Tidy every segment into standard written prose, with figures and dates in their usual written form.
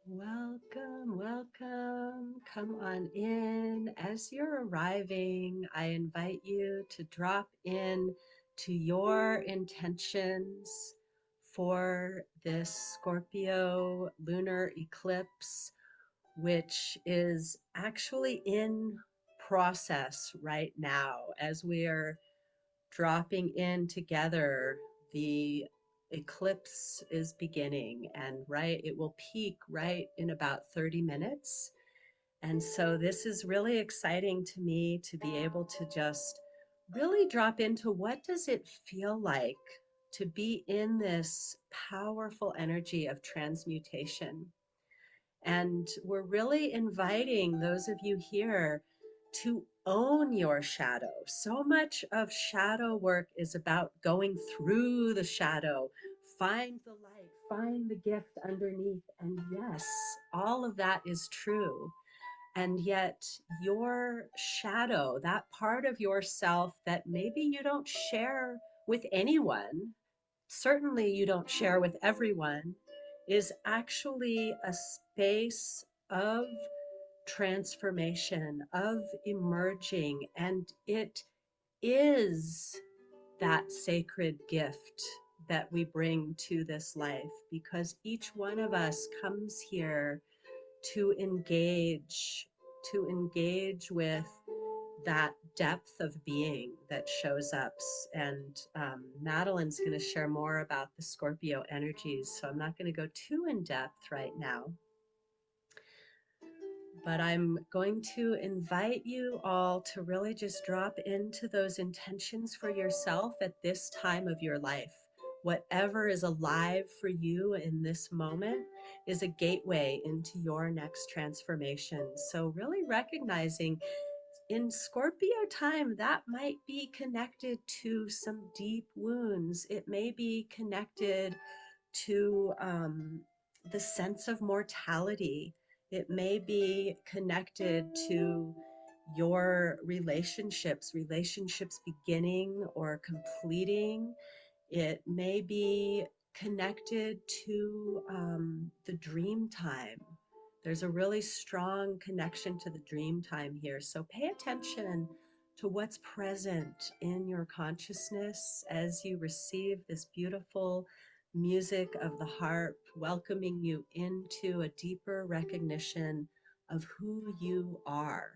Welcome, welcome. Come on in. As you're arriving, I invite you to drop in to your intentions for this Scorpio lunar eclipse, which is actually in process right now as we are dropping in together. The eclipse is beginning, and it will peak right in about 30 minutes. And so this is really exciting to me to be able to just really drop into what does it feel like to be in this powerful energy of transmutation. And we're really inviting those of you here to own your shadow. So much of shadow work is about going through the shadow, find the light, find the gift underneath. And yes, all of that is true. And yet, your shadow, that part of yourself that maybe you don't share with anyone, certainly you don't share with everyone, is actually a space of transformation, of emerging, and it is that sacred gift that we bring to this life because each one of us comes here to engage with that depth of being that shows up. And Madeline's going to share more about the Scorpio energies, so I'm not going to go too in depth right now. But I'm going to invite you all to really just drop into those intentions for yourself at this time of your life. Whatever is alive for you in this moment is a gateway into your next transformation. So, really recognizing in Scorpio time, that might be connected to some deep wounds. It may be connected to the sense of mortality. It may be connected to your relationships beginning or completing. It may be connected to the dream time. There's a really strong connection to the dream time here. So pay attention to what's present in your consciousness as you receive this beautiful music of the harp, welcoming you into a deeper recognition of who you are.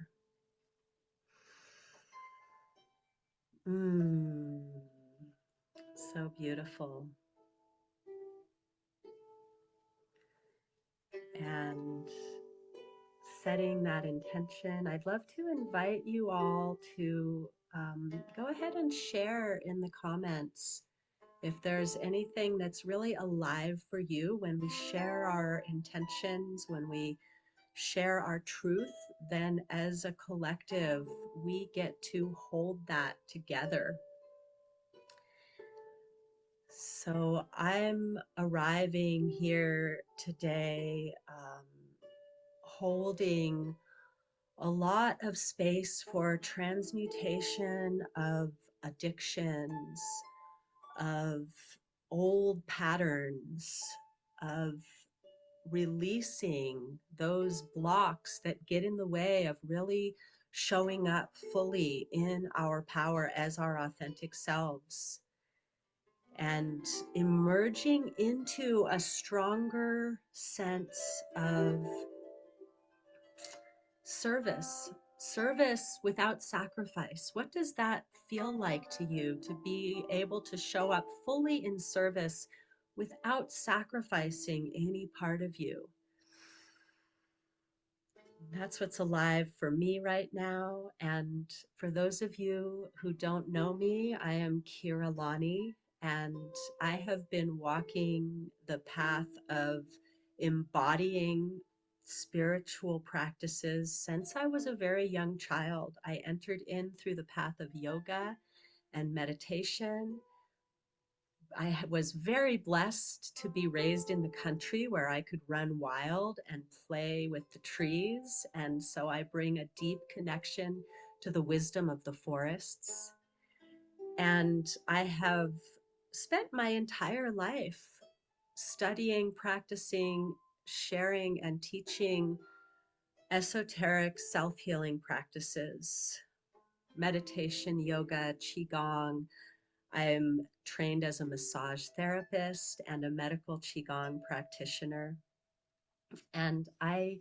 Mm, so beautiful. And setting that intention, I'd love to invite you all to go ahead and share in the comments if there's anything that's really alive for you when we share our intentions, when we share our truth, then as a collective, we get to hold that together. So I'm arriving here today holding a lot of space for transmutation of addictions, of old patterns, of releasing those blocks that get in the way of really showing up fully in our power as our authentic selves and emerging into a stronger sense of service without sacrifice. What does that feel like to you to be able to show up fully in service without sacrificing any part of you? That's what's alive for me right now. And for those of you who don't know me, I am Kira Lani, and I have been walking the path of embodying spiritual practices since I was a very young child. I entered in through the path of yoga and meditation. I was very blessed to be raised in the country where I could run wild and play with the trees. And so I bring a deep connection to the wisdom of the forests. And I have spent my entire life studying, practicing sharing and teaching esoteric self-healing practices, meditation, yoga, qigong. I'm trained as a massage therapist and a medical qigong practitioner. And I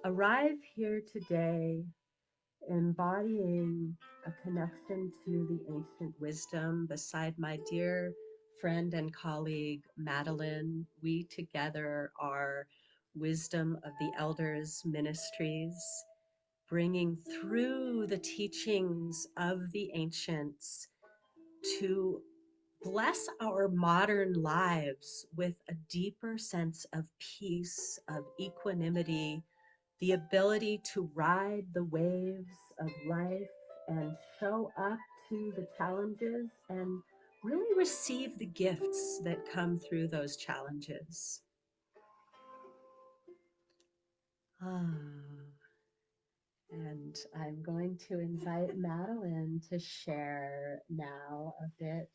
arrive here today embodying a connection to the ancient wisdom beside my dear friend and colleague, Madeline. We together are Wisdom of the Elders Ministries, bringing through the teachings of the ancients to bless our modern lives with a deeper sense of peace, of equanimity, the ability to ride the waves of life and show up to the challenges and really receive the gifts that come through those challenges. And I'm going to invite Madeline to share now a bit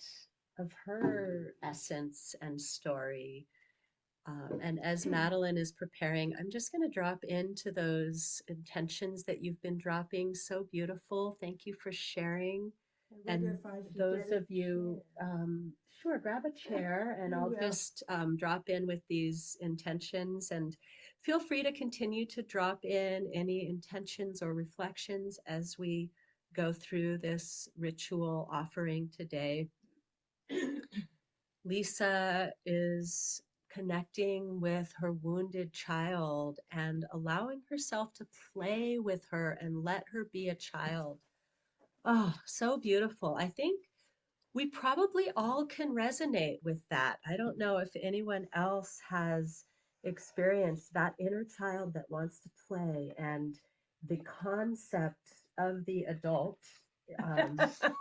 of her essence and story. And as Madeline is preparing, I'm just going to drop into those intentions that you've been dropping. So beautiful. Thank you for sharing. And those of you, sure, grab a chair and I'll just drop in with these intentions, and feel free to continue to drop in any intentions or reflections as we go through this ritual offering today. Lisa is connecting with her wounded child and allowing herself to play with her and let her be a child. Oh, so beautiful. I think we probably all can resonate with that. I don't know if anyone else has experienced that inner child that wants to play and the concept of the adult.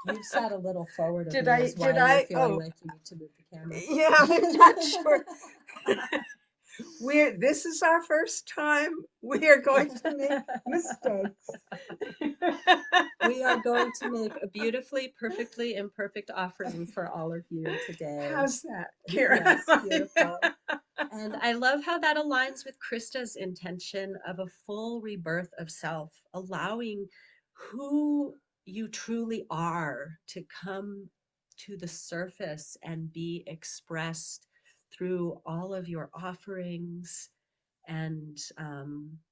You've sat a little forward of me as why you're feeling like you need to move the camera. Yeah, I'm not sure. This is our first time. We are going to make mistakes. We are going to make a beautifully, perfectly imperfect offering for all of you today. How's that, Kira? Yes, beautiful. And I love how that aligns with Krista's intention of a full rebirth of self, allowing who you truly are to come to the surface and be expressed through all of your offerings. And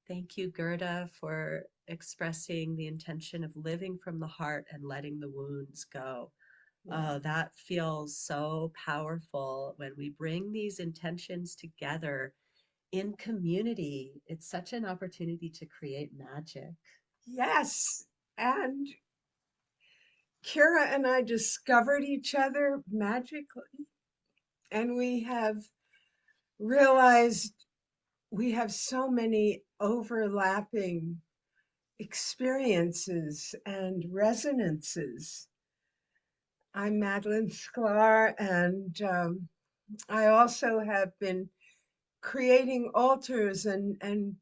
thank you, Gerda, for expressing the intention of living from the heart and letting the wounds go. Oh, that feels so powerful when we bring these intentions together in community. It's such an opportunity to create magic. Yes. And Kira and I discovered each other magically. And we have realized we have so many overlapping experiences and resonances. I'm Madeline Sklar, and I also have been creating altars and in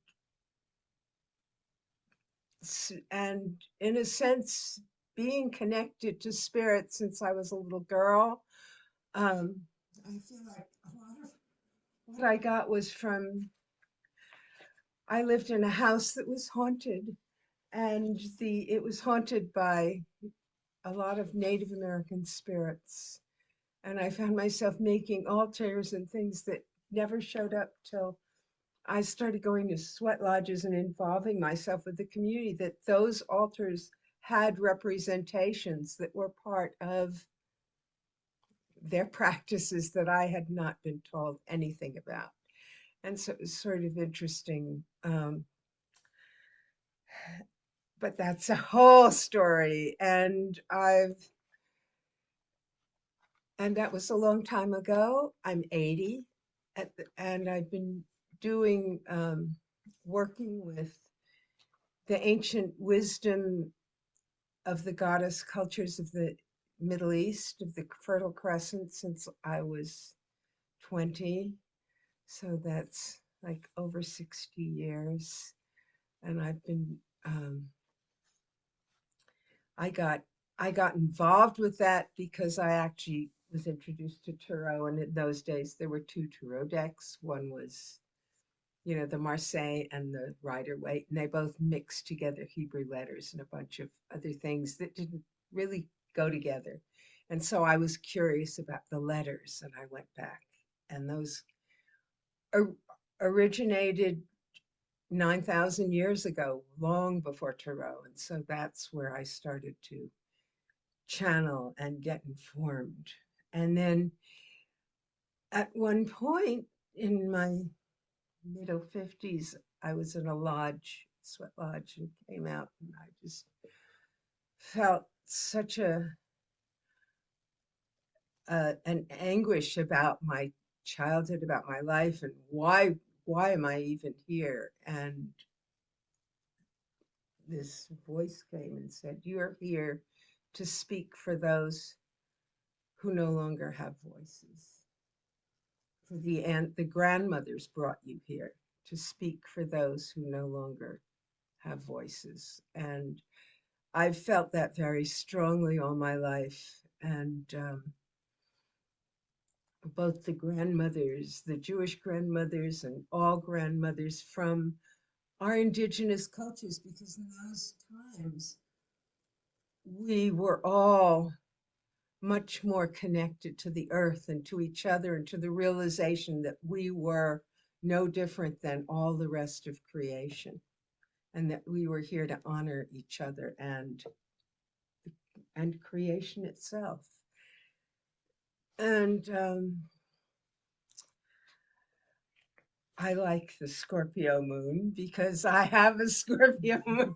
a sense being connected to spirit since I was a little girl. I feel like a lot of what I got was from, I lived in a house that was haunted, and it was haunted by a lot of Native American spirits. And I found myself making altars and things that never showed up till I started going to sweat lodges and involving myself with the community, that those altars had representations that were part of their practices that I had not been told anything about. And so it was sort of interesting. But that's a whole story. And that was a long time ago. I'm 80 and I've been doing, working with the ancient wisdom of the goddess cultures of the Middle East, of the Fertile Crescent, since I was 20. So that's like over 60 years. And I've been, I got involved with that because I actually was introduced to tarot, and in those days there were two tarot decks. One was the Marseille and the Rider Waite, and they both mixed together Hebrew letters and a bunch of other things that didn't really go together. And so I was curious about the letters, and I went back, and those or, originated 9,000 years ago, long before Tarot. And so that's where I started to channel and get informed. And then at one point in my middle 50s, I was in a lodge, sweat lodge, and came out, and I just felt such an anguish about my childhood, about my life, and why am I even here? And this voice came and said, "You are here to speak for those who no longer have voices. For the grandmothers brought you here to speak for those who no longer have voices." And I've felt that very strongly all my life. And both the grandmothers, the Jewish grandmothers, and all grandmothers from our indigenous cultures, because in those times we were all much more connected to the earth and to each other and to the realization that we were no different than all the rest of creation, and that we were here to honor each other and creation itself. And I like the Scorpio moon because I have a Scorpio moon.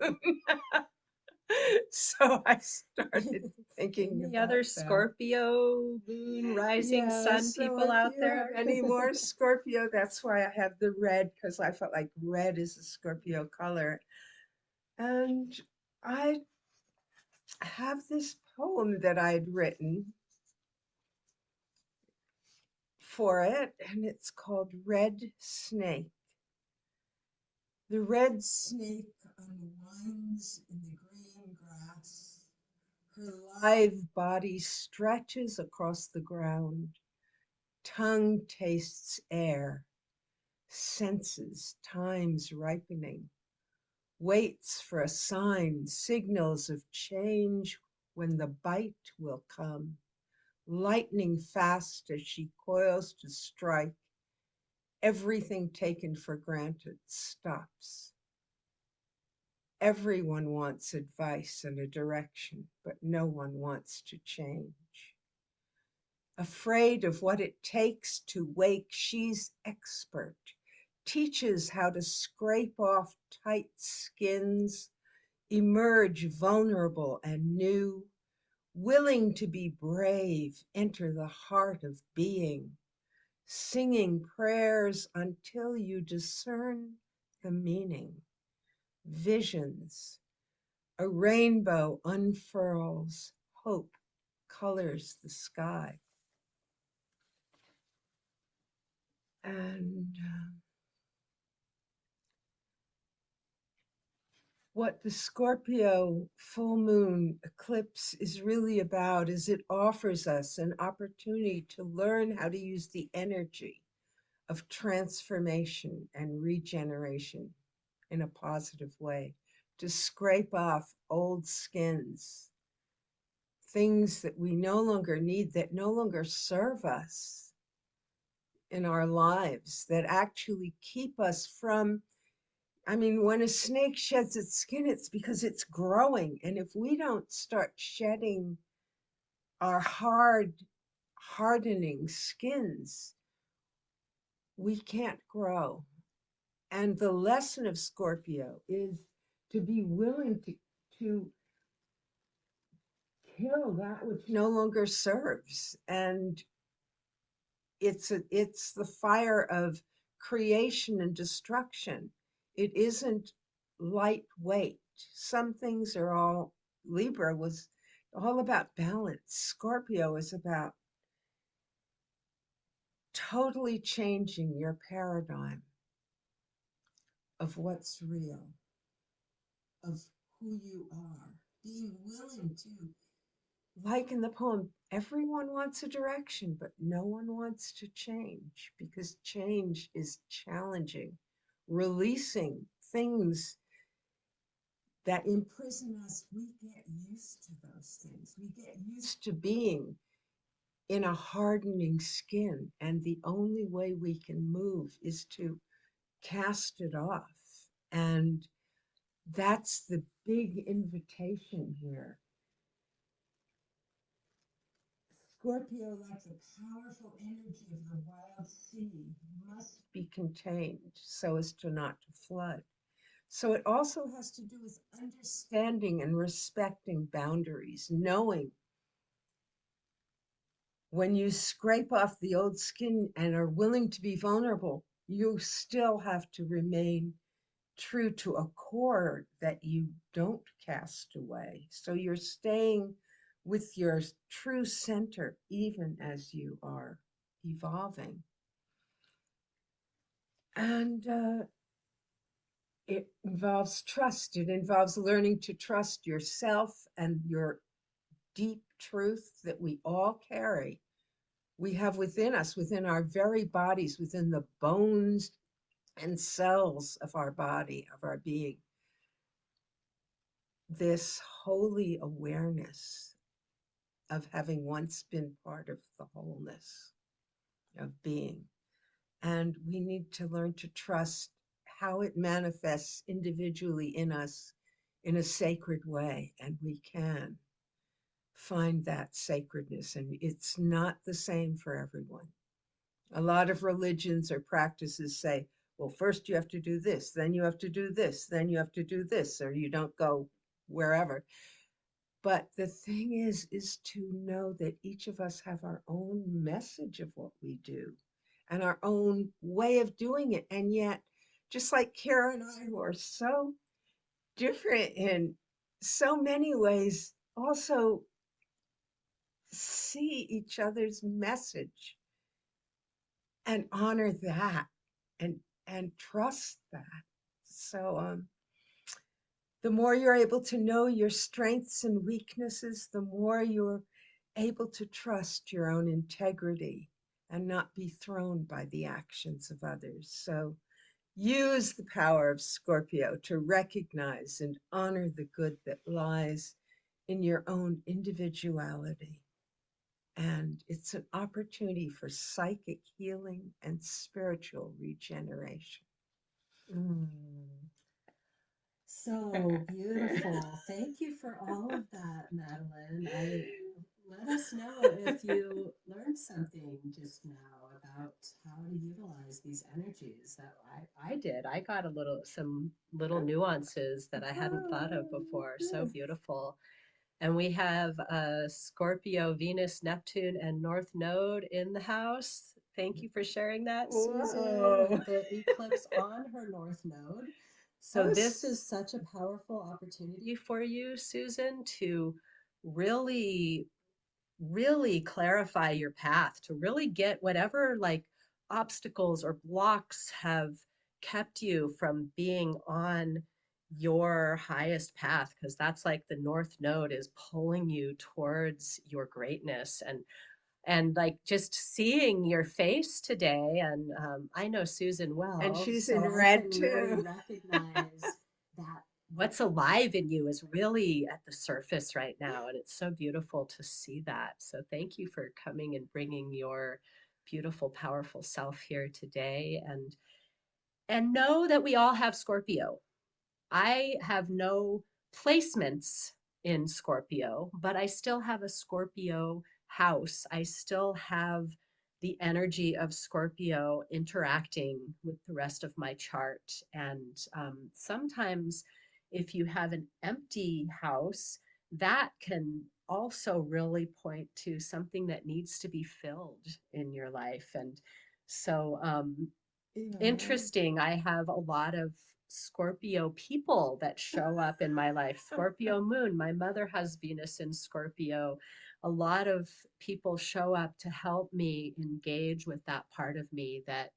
So I started thinking Any about other that. Scorpio, moon, rising Yeah, sun so people if out you have there? any more Scorpio, that's why I have the red, because I felt like red is a Scorpio color. And I have this poem that I'd written for it, and it's called Red Snake. The red snake unwinds in the green grass. Her lithe body stretches across the ground. Tongue tastes air, senses time's ripening, waits for a sign, signals of change when the bite will come. Lightning fast as she coils to strike, everything taken for granted stops. Everyone wants advice and a direction, but no one wants to change. Afraid of what it takes to wake, she's expert, teaches how to scrape off tight skins, emerge vulnerable and new, willing to be brave, enter the heart of being, singing prayers until you discern the meaning. Visions, a rainbow unfurls, hope colors the sky. And what the Scorpio full moon eclipse is really about is it offers us an opportunity to learn how to use the energy of transformation and regeneration in a positive way, to scrape off old skins, things that we no longer need, that no longer serve us in our lives, that actually keep us from. I mean, when a snake sheds its skin, it's because it's growing. And if we don't start shedding our hardening skins, we can't grow. And the lesson of Scorpio is to be willing to kill that which no longer serves. And it's the fire of creation and destruction. It isn't lightweight. Some things are all. Libra was all about balance. Scorpio is about totally changing your paradigm of what's real, of who you are, being willing to, like in the poem, everyone wants a direction, but no one wants to change because change is challenging. releasing things that imprison us. We get used to those things. We get used to being in a hardening skin. And the only way we can move is to cast it off. And that's the big invitation here. Scorpio, like the powerful energy of the wild sea, must be contained so as to not to flood. So it also has to do with understanding and respecting boundaries, knowing when you scrape off the old skin and are willing to be vulnerable, you still have to remain true to a core that you don't cast away. So you're staying with your true center even as you are evolving. And it involves trust. It involves learning to trust yourself and your deep truth that we all carry. We have within us, within our very bodies, within the bones and cells of our body, of our being, this holy awareness of having once been part of the wholeness of being. And we need to learn to trust how it manifests individually in us in a sacred way. And we can find that sacredness. And it's not the same for everyone. A lot of religions or practices say, well, first you have to do this, then you have to do this, then you have to do this, or you don't go wherever. But the thing is to know that each of us have our own message of what we do and our own way of doing it. And yet, just like Kara and I, who are so different in so many ways, also see each other's message and honor that and trust that. So the more you're able to know your strengths and weaknesses, the more you're able to trust your own integrity and not be thrown by the actions of others. So use the power of Scorpio to recognize and honor the good that lies in your own individuality. And it's an opportunity for psychic healing and spiritual regeneration. Mm. So beautiful. Thank you for all of that, Madeline. Let us know if you learned something just now about how to utilize these energies that I did. I got some little nuances that I hadn't thought of before. So beautiful. And we have Scorpio, Venus, Neptune, and North Node in the house. Thank you for sharing that, Susan, Whoa. with the eclipse on her North Node. So, this is such a powerful opportunity for you, Susan, to really really clarify your path, to really get whatever like obstacles or blocks have kept you from being on your highest path, because that's like the north node is pulling you towards your greatness. And like just seeing your face today, and I know Susan And well, she's in so I red can really too. recognize that what's alive in you is really at the surface right now. And it's so beautiful to see that. So thank you for coming and bringing your beautiful, powerful self here today. And know that we all have Scorpio. I have no placements in Scorpio, but I still have a Scorpio house. I still have the energy of Scorpio interacting with the rest of my chart. And sometimes, if you have an empty house, that can also really point to something that needs to be filled in your life. And so, Yeah. interesting. I have a lot of Scorpio people that show up in my life. Scorpio moon. My mother has Venus in Scorpio. A lot of people show up to help me engage with that part of me that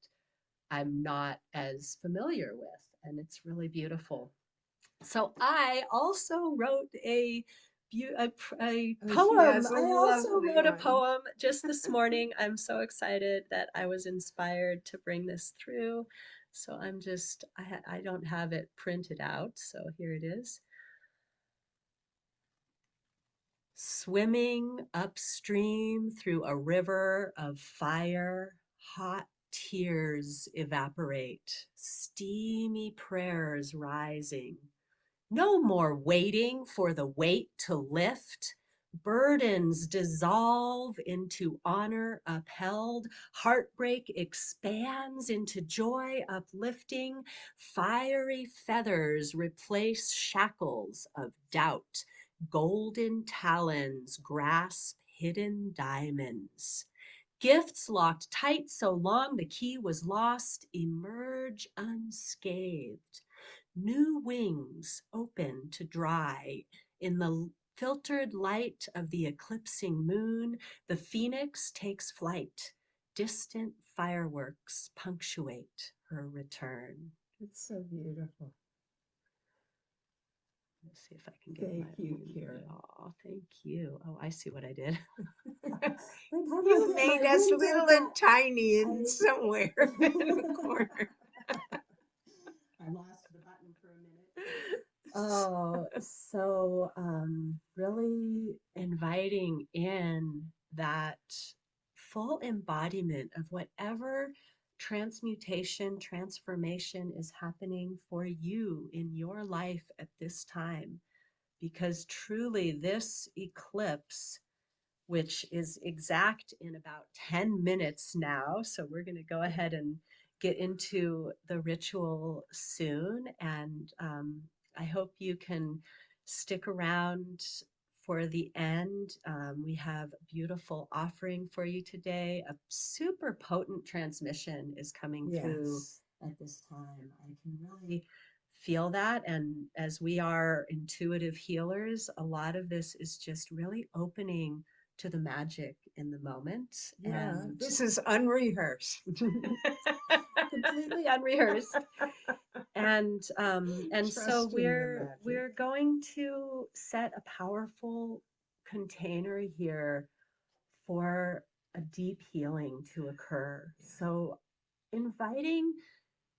I'm not as familiar with. And it's really beautiful. So I also wrote a Oh, she poem. has a I also lovely wrote a one. poem just this morning. I'm so excited that I was inspired to bring this through. So I'm just, I don't have it printed out. So here it is. Swimming upstream through a river of fire, hot tears evaporate, steamy prayers rising. No more waiting for the weight to lift. Burdens dissolve into honor upheld. Heartbreak expands into joy uplifting. Fiery feathers replace shackles of doubt. Golden talons grasp hidden diamonds. Gifts locked tight so long the key was lost emerge unscathed. New wings open to dry. In the filtered light of the eclipsing moon, the phoenix takes flight. Distant fireworks punctuate her return. It's so beautiful. Let's see if I can get my Thank you, own. Karen. Oh, thank you. Oh, I see what I did. Like, how do I You get my made us window little back? and tiny in I somewhere in the corner. I lost the button for a minute. Oh, so really inviting in that full embodiment of whatever transmutation, transformation is happening for you in your life at this time. Because truly, this eclipse, which is exact in about 10 minutes now. So we're going to go ahead and get into the ritual soon. And I hope you can stick around for the end. We have a beautiful offering for you today. A super potent transmission is coming through Yes. at this time. I can really feel that. And as we are intuitive healers, a lot of this is just really opening to the magic in the moment Yeah. and This is unrehearsed. completely unrehearsed. And so Trust in the we're magic. going to set a powerful container here for a deep healing to occur. So inviting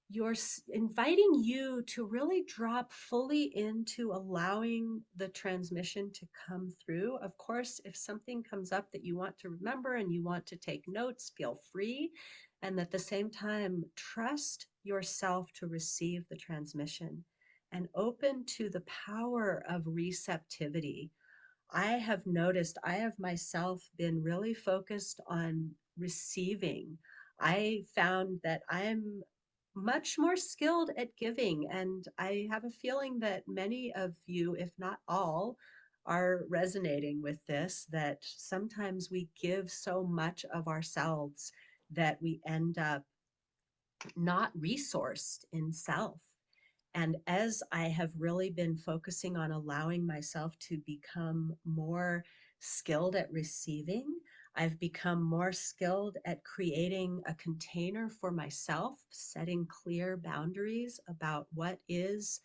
you're inviting you to really drop fully into allowing the transmission to come through. Of course, if something comes up that you want to remember and you want to take notes, feel free. And at the same time, trust yourself to receive the transmission and open to the power of receptivity. I have noticed, I have myself been really focused on receiving. I found that I'm much more skilled at giving, and I have a feeling that many of you, if not all, are resonating with this, that sometimes we give so much of ourselves that we end up not resourced in self. And as I have really been focusing on allowing myself to become more skilled at receiving, I've become more skilled at creating a container for myself, setting clear boundaries about what is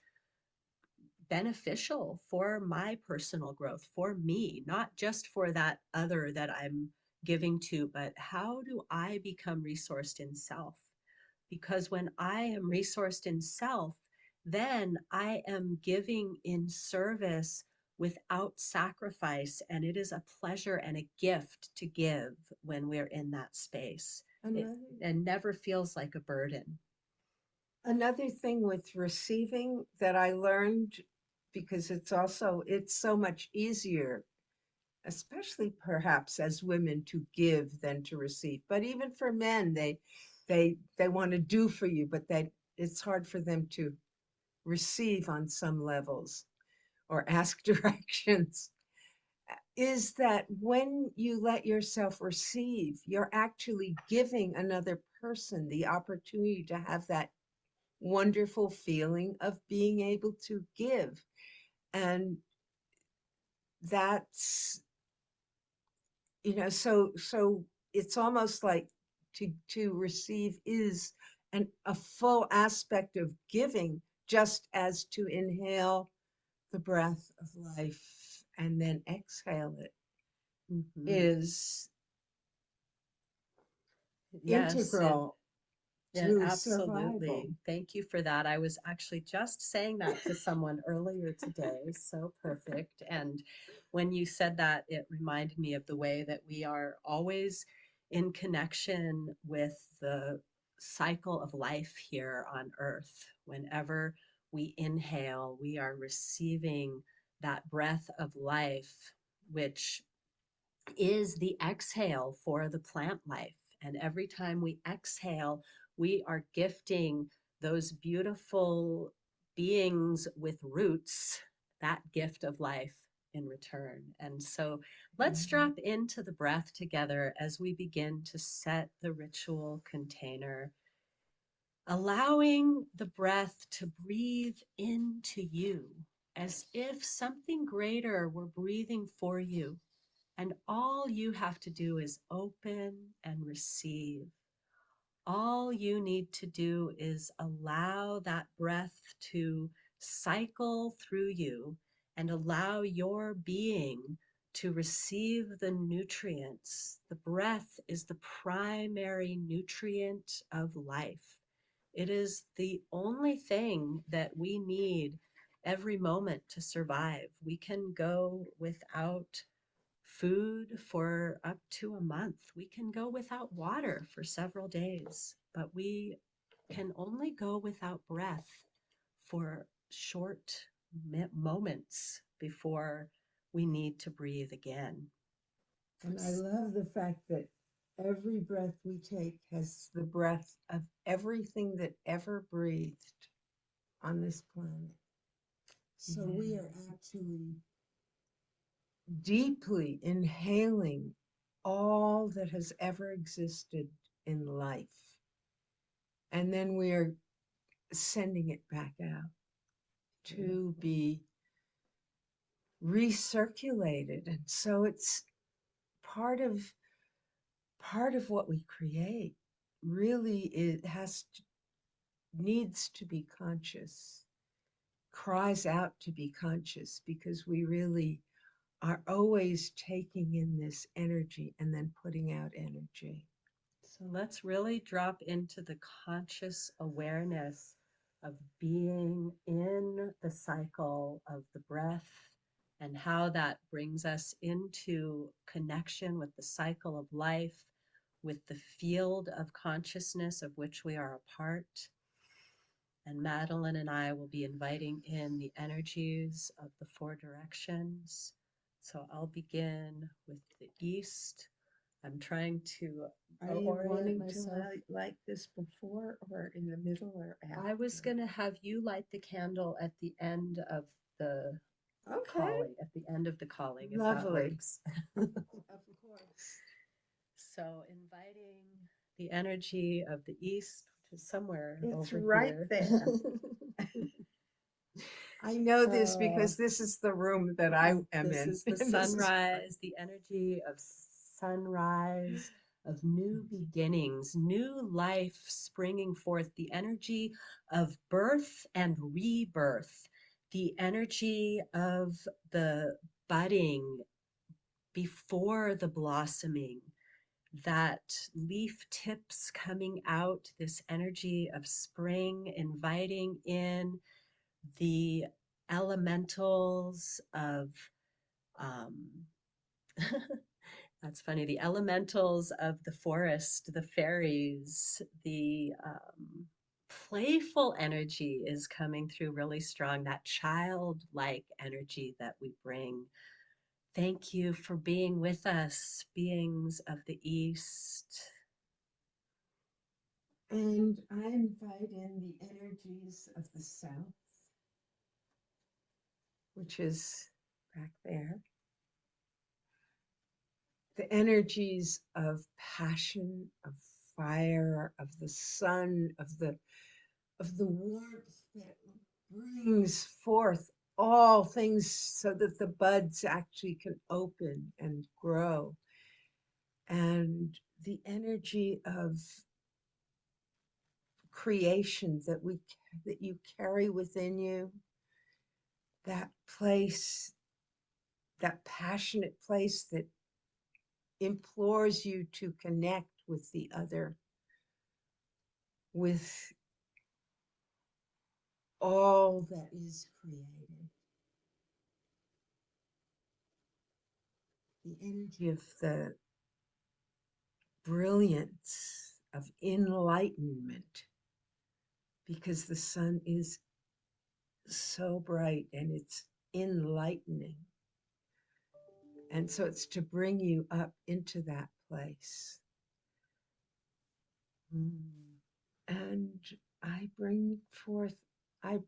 beneficial for my personal growth, for me, not just for that other that I'm giving to, but how do I become resourced in self? Because when I am resourced in self, then I am giving in service without sacrifice. And it is a pleasure and a gift to give when we're in that space. It Another and never feels like a burden. another thing with receiving that I learned, because it's so much easier, especially perhaps as women, to give than to receive. But even for men, they want to do for you, but that it's hard for them to receive on some levels or ask directions. Is that when you let yourself receive, you're actually giving another person the opportunity to have that wonderful feeling of being able to give. And that's, so it's almost like to receive is a full aspect of giving, just as to inhale the breath of life and then exhale it Mm-hmm. is Yes, and integral. Yeah, to survival. absolutely. Thank you for that. I was actually just saying that to someone earlier today. So perfect. And when you said that, it reminded me of the way that we are always in connection with the cycle of life here on earth. Whenever we inhale, we are receiving that breath of life, which is the exhale for the plant life. And every time we exhale, we are gifting those beautiful beings with roots that gift of life in return. And so let's Mhm. drop into the breath together as we begin to set the ritual container, allowing the breath to breathe into you as if something greater were breathing for you, and all you have to do is open and receive. All you need to do is allow that breath to cycle through you and allow your being to receive the nutrients. The breath is the primary nutrient of life. It is the only thing that we need every moment to survive. We can go without food for up to a month. We can go without water for several days, but we can only go without breath for short moments before we need to breathe again. And I love the fact that every breath we take has the breath of everything that ever breathed on this planet. So we are Yes. actually deeply inhaling all that has ever existed in life. And then we are sending it back out to be recirculated. And so it's part of part of what we create. Really, it needs to be conscious, cries out to be conscious, because we really are always taking in this energy and then putting out energy. So let's really drop into the conscious awareness of being in the cycle of the breath and how that brings us into connection with the cycle of life, with the field of consciousness of which we are a part. And Madeline and I will be inviting in the energies of the four directions. So I'll begin with the east. I'm trying to Are you orient wanting to myself. light this before or in the middle or I was after? going to have you light the candle at the end of the Okay, calling, at the end of the calling, if that lovely. works. Of course. So inviting the energy of the east, which is somewhere It's over right here. there. I know this uh, because this is the room that I am This in. is the And this is sunrise, the energy of sunrise, of new beginnings, new life springing forth, the energy of birth and rebirth, the energy of the budding before the blossoming, that leaf tips coming out, this energy of spring, inviting in the elementals of um, that's funny. The elementals of the forest, the fairies, the playful energy is coming through really strong. That childlike energy that we bring. Thank you for being with us, beings of the East. and I invite in the energies of the South, which is back there. The energies of passion, of fire, of the sun, of the warmth that brings forth all things so that the buds actually can open and grow. And the energy of creation that you carry within you, that place, that passionate place that implores you to connect with the other, with all that is created. The energy of the brilliance of enlightenment, because the sun is so bright and it's enlightening. And so it's to bring you up into that place. And I bring forth, I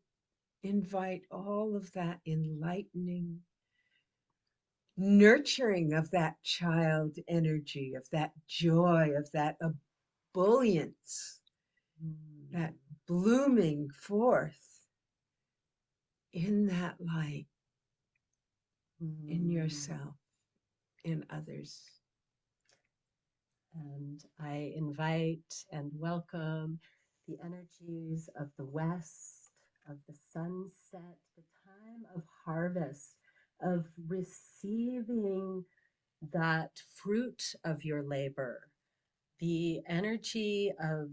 invite all of that enlightening, nurturing of that child energy, of that joy, of that ebullience, that blooming forth in that light, in yourself, in others. And I invite and welcome the energies of the west, of the sunset, the time of harvest, of receiving that fruit of your labor, the energy of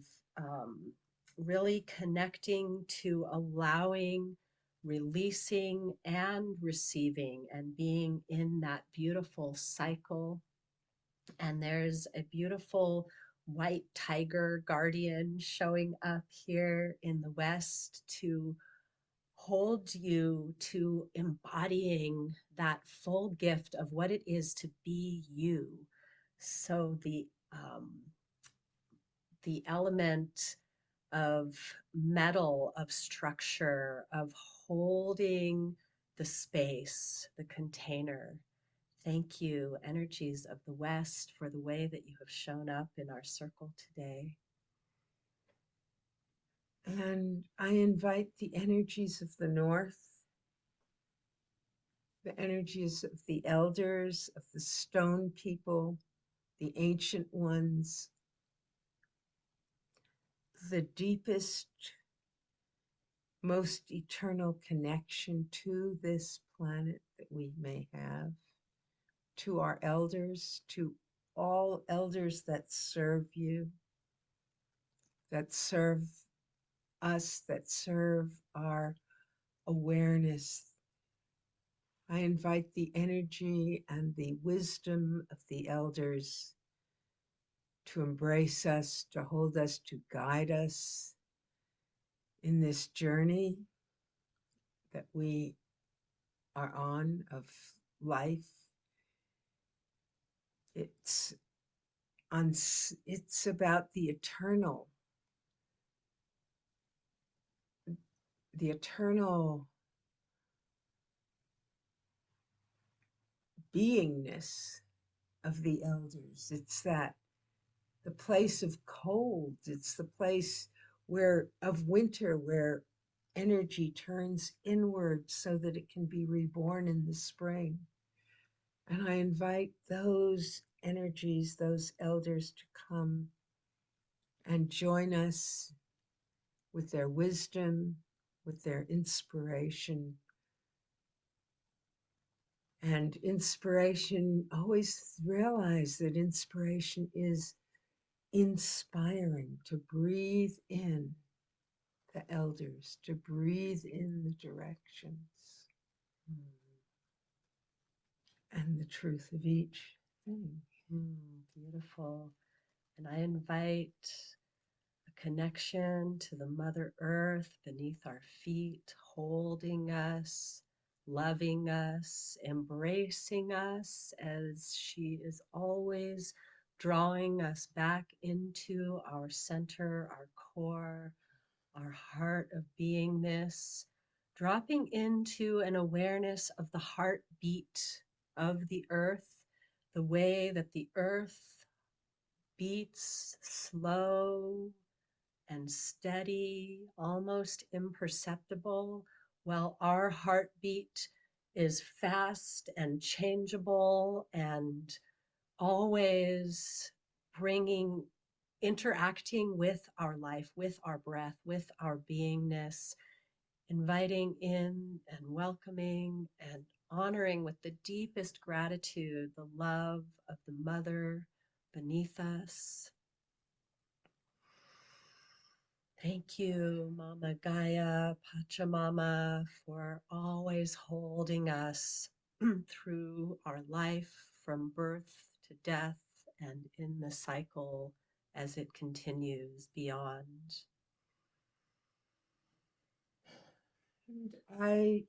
really connecting to allowing, releasing, and receiving, and being in that beautiful cycle. And there's a beautiful white tiger guardian showing up here in the west to hold you to embodying that full gift of what it is to be you. So the element of metal, of structure, of holding the space, the container. Thank you, energies of the West, for the way that you have shown up in our circle today. And I invite the energies of the North, the energies of the elders, of the stone people, the ancient ones, the deepest, most eternal connection to this planet that we may have, to our elders, to all elders that serve you, that serve us, that serve our awareness. I invite the energy and the wisdom of the elders to embrace us, to hold us, to guide us in this journey that we are on of life. It's about the eternal beingness of the elders. It's that the place of cold. It's the place of winter where energy turns inward so that it can be reborn in the spring. And I invite those energies, those elders, to come and join us with their wisdom, with their inspiration. And inspiration, always realize that inspiration is inspiring, to breathe in the elders, to breathe in the directions and the truth of each thing. Beautiful. And I invite a connection to the Mother Earth beneath our feet, holding us, loving us, embracing us as she is always drawing us back into our center, our core, our heart of beingness, dropping into an awareness of the heartbeat of the earth, the way that the earth beats slow and steady, almost imperceptible, while our heartbeat is fast and changeable and always bringing, interacting with our life, with our breath, with our beingness, inviting in and welcoming and honoring with the deepest gratitude the love of the mother beneath us. Thank you, Mama Gaia, Pachamama, for always holding us through our life from birth to death and in the cycle as it continues beyond. And I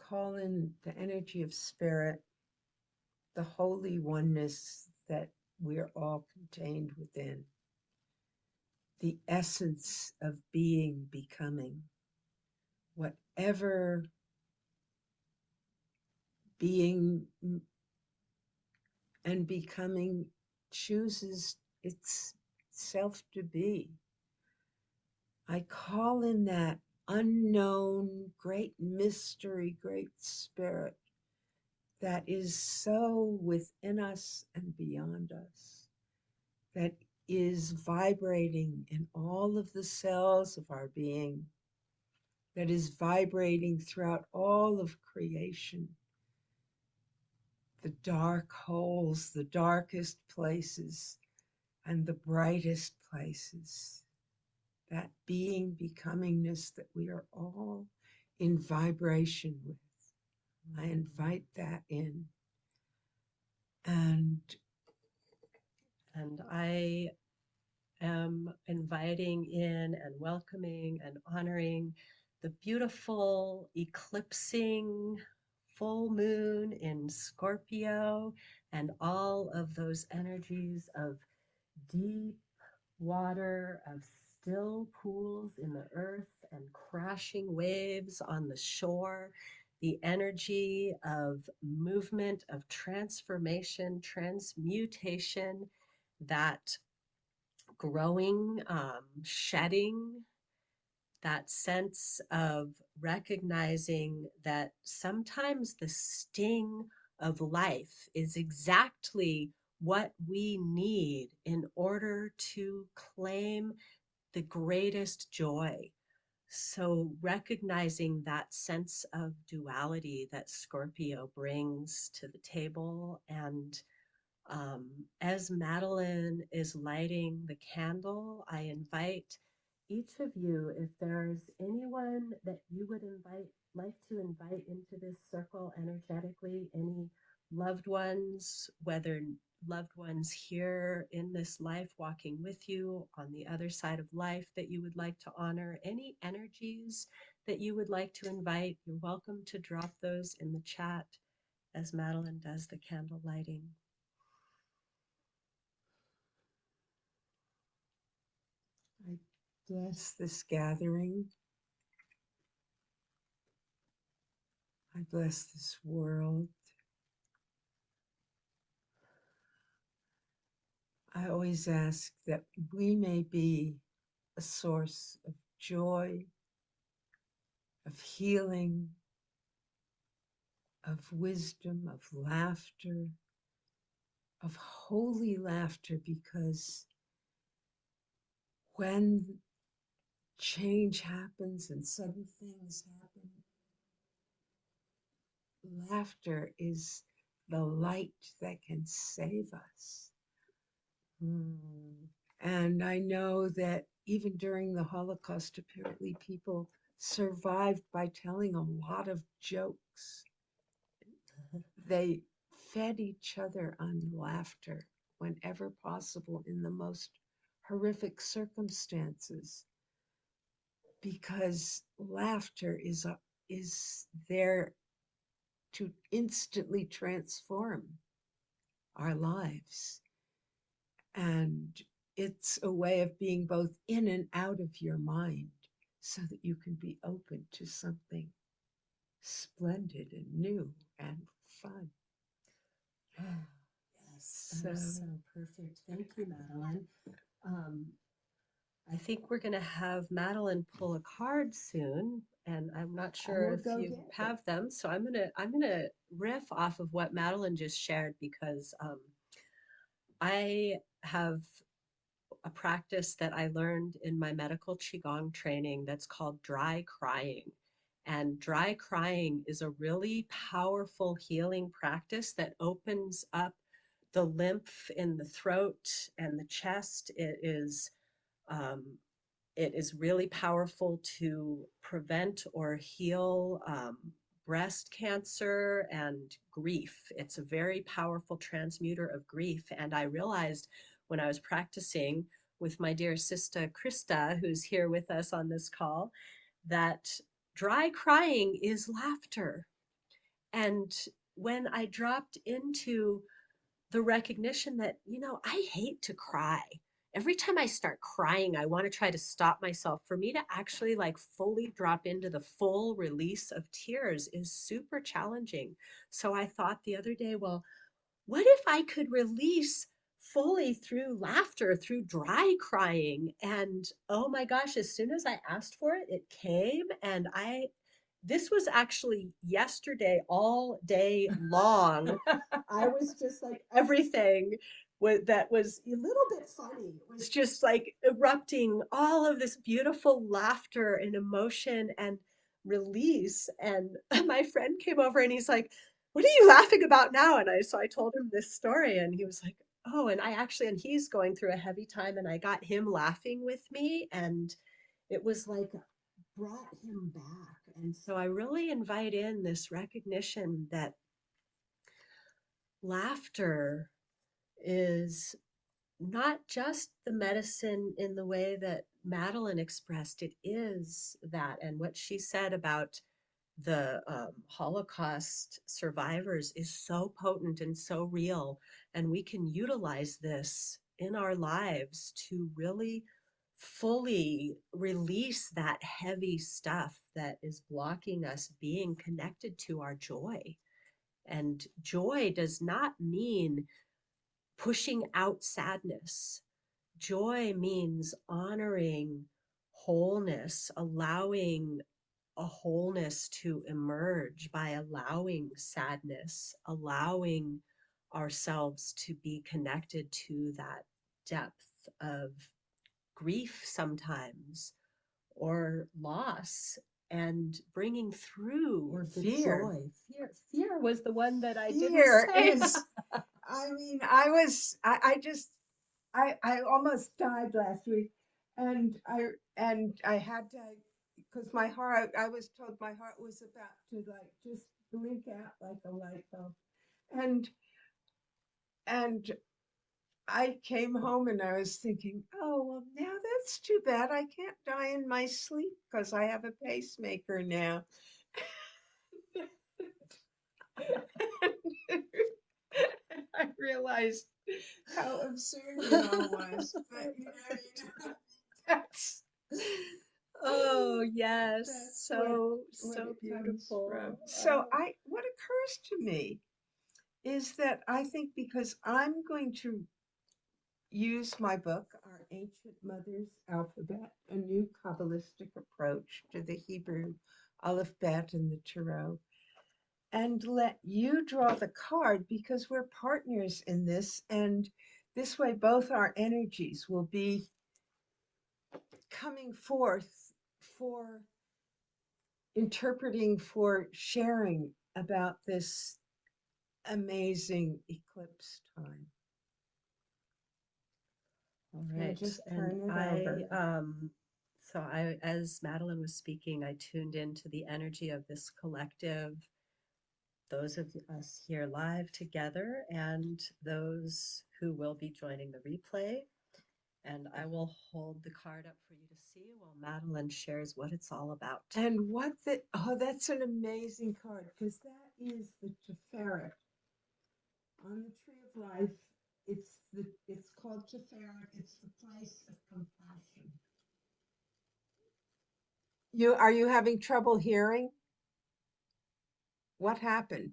call in the energy of spirit, the holy oneness that we're all contained within, the essence of being, becoming, whatever being and becoming chooses itself to be. I call in that unknown, great mystery, great spirit that is so within us and beyond us, that is vibrating in all of the cells of our being, that is vibrating throughout all of creation, the dark holes, the darkest places, and the brightest places. That being, becomingness that we are all in vibration with. I invite that in. And I am inviting in and welcoming and honoring the beautiful eclipsing full moon in Scorpio and all of those energies of deep water, of still pools in the earth and crashing waves on the shore, the energy of movement, of transformation, transmutation, that growing, shedding, that sense of recognizing that sometimes the sting of life is exactly what we need in order to claim the greatest joy. So, recognizing that sense of duality that Scorpio brings to the table, and as Madeline is lighting the candle, I invite each of you, if there's anyone that you would like to invite into this circle energetically, any loved ones, whether loved ones here in this life walking with you on the other side of life that you would like to honor, any energies that you would like to invite, you're welcome to drop those in the chat as Madeline does the candle lighting. I bless this gathering. I bless this world. I always ask that we may be a source of joy, of healing, of wisdom, of laughter, of holy laughter, because when change happens and sudden things happen, laughter is the light that can save us. And I know that even during the Holocaust, apparently people survived by telling a lot of jokes. They fed each other on laughter whenever possible in the most horrific circumstances, because laughter is there to instantly transform our lives. And it's a way of being both in and out of your mind so that you can be open to something splendid and new and fun. Yes, that was so perfect. Thank you, Madeline. Um, I think we're going to have Madeline pull a card soon, and I'm not sure if you have them. So I'm gonna riff off of what Madeline just shared, because I have a practice that I learned in my medical Qigong training that's called dry crying. And dry crying is a really powerful healing practice that opens up the lymph in the throat and the chest. Um, It is really powerful to prevent or heal breast cancer and grief. It's a very powerful transmuter of grief. And I realized when I was practicing with my dear sister Krista, who's here with us on this call, that dry crying is laughter. And when I dropped into the recognition that, I hate to cry. Every time I start crying, I want to try to stop myself. For me to actually like fully drop into the full release of tears is super challenging. So I thought the other day, well, what if I could release fully through laughter, through dry crying? And oh my gosh, as soon as I asked for it, it came. And this was actually yesterday all day long. I was just like everything that was a little bit funny was just like erupting all of this beautiful laughter and emotion and release. And my friend came over and he's like, "What are you laughing about now?" And I told him this story and he was like, "Oh," and he's going through a heavy time and I got him laughing with me and it was like brought him back. And so I really invite in this recognition that laughter is not just the medicine in the way that Madeline expressed it is that. And what she said about the Holocaust survivors is so potent and so real. And we can utilize this in our lives to really fully release that heavy stuff that is blocking us being connected to our joy. And joy does not mean pushing out sadness. Joy means honoring wholeness, allowing a wholeness to emerge by allowing sadness, allowing ourselves to be connected to that depth of grief sometimes or loss and bringing through Or the fear. joy. Fear was the one that I didn't Fear say. is, I mean, I almost died last week, and I had to, because my heart, I was told my heart was about to like just blink out like a light bulb, and and I came home and I was thinking, oh well, now that's too bad. I can't die in my sleep because I have a pacemaker now. I realized how absurd it all was. But that's Oh, yes. that's what So it comes from. beautiful. So I what occurs to me is that I think because I'm going to use my book, Our Ancient Mother's Alphabet, a new Kabbalistic approach to the Hebrew alphabet and the Tarot, and let you draw the card because we're partners in this. And this way, both our energies will be coming forth for interpreting, for sharing about this amazing eclipse time. All I'll right. just And turn it over. as Madeline was speaking, I tuned into the energy of this collective, those of us here live together and those who will be joining the replay. And I will hold the card up for you to see while Madeline shares what it's all about. And what the, oh, that's an amazing card because that is the Teferet on the Tree of Life. It's called Teferet. It's the place of compassion. Are you having trouble hearing? What happened?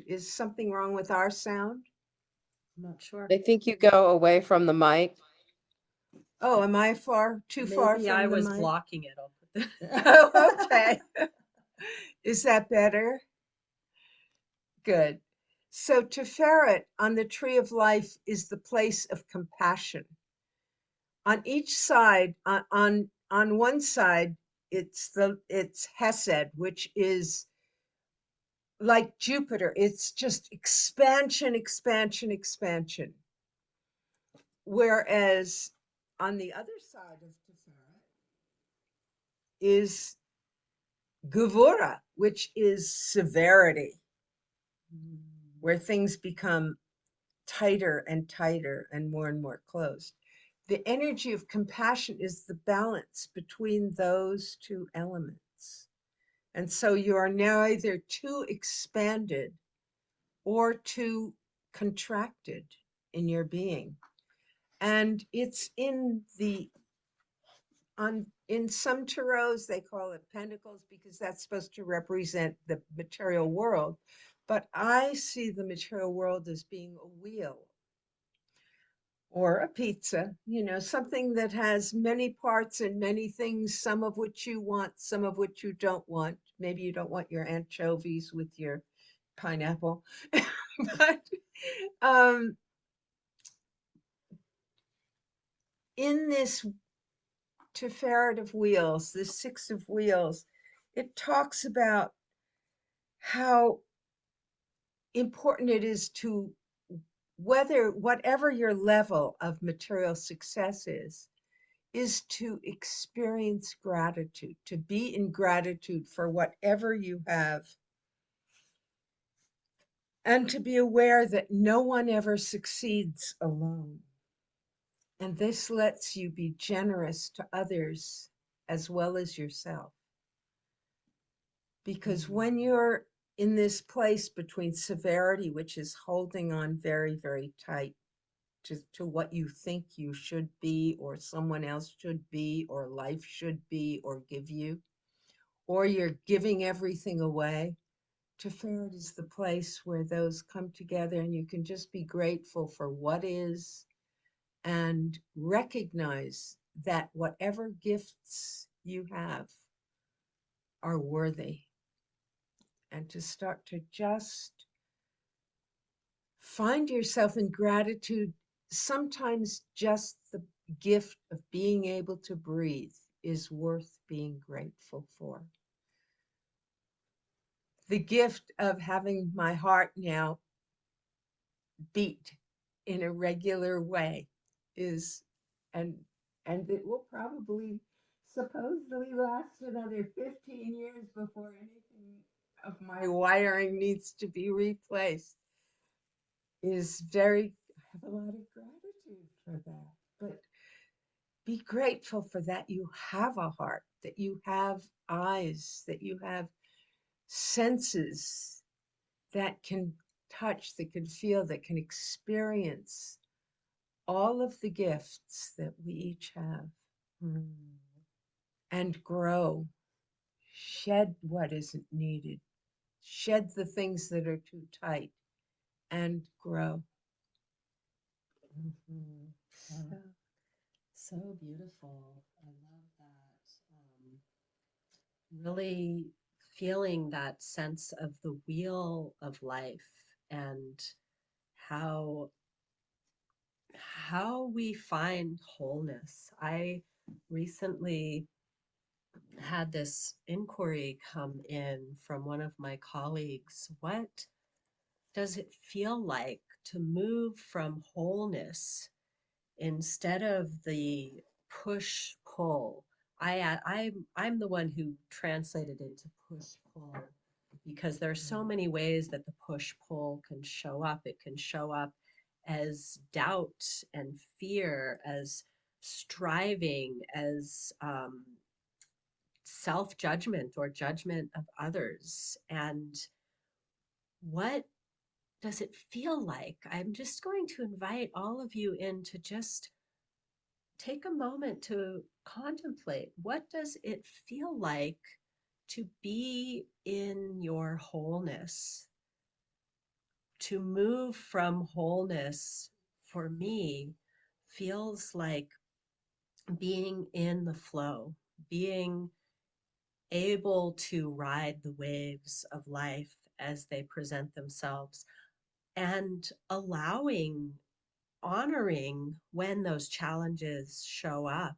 Is something wrong with our sound? I'm not sure. I think you go away from the mic. Oh, am I too far Maybe I from the was mic? blocking it. I'll put Oh, okay. Is that better? Good. So Teferet on the Tree of Life is the place of compassion. On each side, on one side, it's Hesed, which is like Jupiter. It's just expansion, expansion, expansion. Whereas on the other side of Teferet is gevura, which is severity, where things become tighter and tighter and more closed. The energy of compassion is the balance between those two elements. And so you are neither too expanded or too contracted in your being. And it's in in some tarots, they call it pentacles because that's supposed to represent the material world. But I see the material world as being a wheel or a pizza, something that has many parts and many things, some of which you want, some of which you don't want. Maybe you don't want your anchovies with your pineapple. But in this Tiferet of wheels, this six of wheels, it talks about how important it is to whatever your level of material success is to experience gratitude, to be in gratitude for whatever you have, and to be aware that no one ever succeeds alone. And this lets you be generous to others as well as yourself. Because when you're in this place between severity, which is holding on very, very tight to what you think you should be, or someone else should be, or life should be, or give you, or you're giving everything away, Tiferet is the place where those come together and you can just be grateful for what is and recognize that whatever gifts you have are worthy, and to start to just find yourself in gratitude. Sometimes just the gift of being able to breathe is worth being grateful for. The gift of having my heart now beat in a regular way is, and it will probably supposedly last another 15 years before anything of my wiring needs to be replaced, is very, I have a lot of gratitude for that. But be grateful for that you have a heart, that you have eyes, that you have senses that can touch, that can feel, that can experience all of the gifts that we each have. And grow, shed what isn't needed, shed the things that are too tight, and grow. So, so beautiful. I love that. Really feeling that sense of the wheel of life and how we find wholeness. I recently had this inquiry come in from one of my colleagues. What does it feel like to move from wholeness instead of the push pull? I'm the one who translated into push pull because there are so many ways that the push pull can show up. It can show up as doubt and fear, as striving, as self judgment or judgment of others. And what does it feel like? I'm just going to invite all of you in to just take a moment to contemplate, what does it feel like to be in your wholeness? To move from wholeness for me feels like being in the flow, being able to ride the waves of life as they present themselves, and honoring when those challenges show up,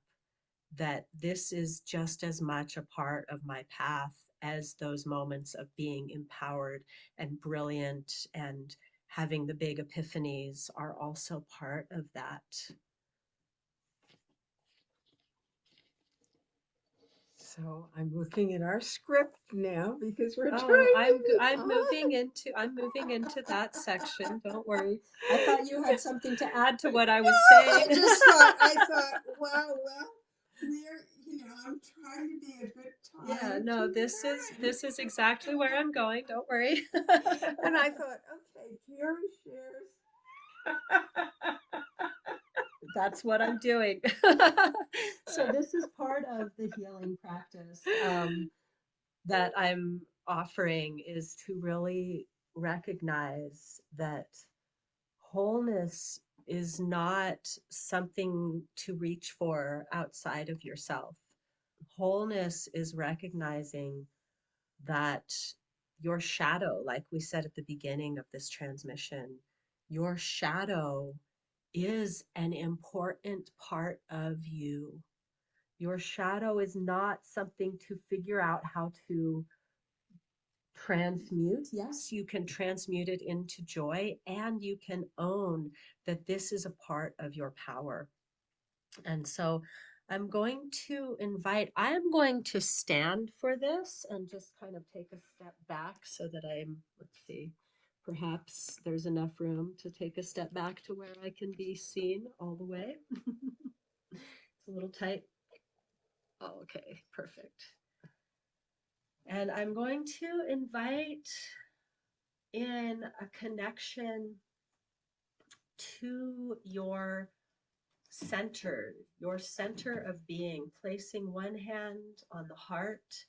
that this is just as much a part of my path as those moments of being empowered and brilliant and having the big epiphanies are also part of that. So I'm looking at our script now because we're trying Oh, to move I'm on. moving into that section. Don't worry. I thought you had something to add to what I No, was saying. I thought, wow, well, we're, I'm trying to be a good Yeah, time no, to this is exactly where I'm going. Don't worry. And I thought, okay, Jerry shares. That's what I'm doing. So this is part of the healing practice that I'm offering, is to really recognize that wholeness is not something to reach for outside of yourself. Wholeness is recognizing that your shadow, like we said at the beginning of this transmission, your shadow is an important part of you. Your shadow is not something to figure out how to transmute. Yes, you can transmute it into joy, and you can own that this is a part of your power. And so I'm going to stand for this and just kind of take a step back so that let's see, perhaps there's enough room to take a step back to where I can be seen all the way. It's a little tight. Oh, okay, perfect. And I'm going to invite in a connection to your center of being, placing one hand on the heart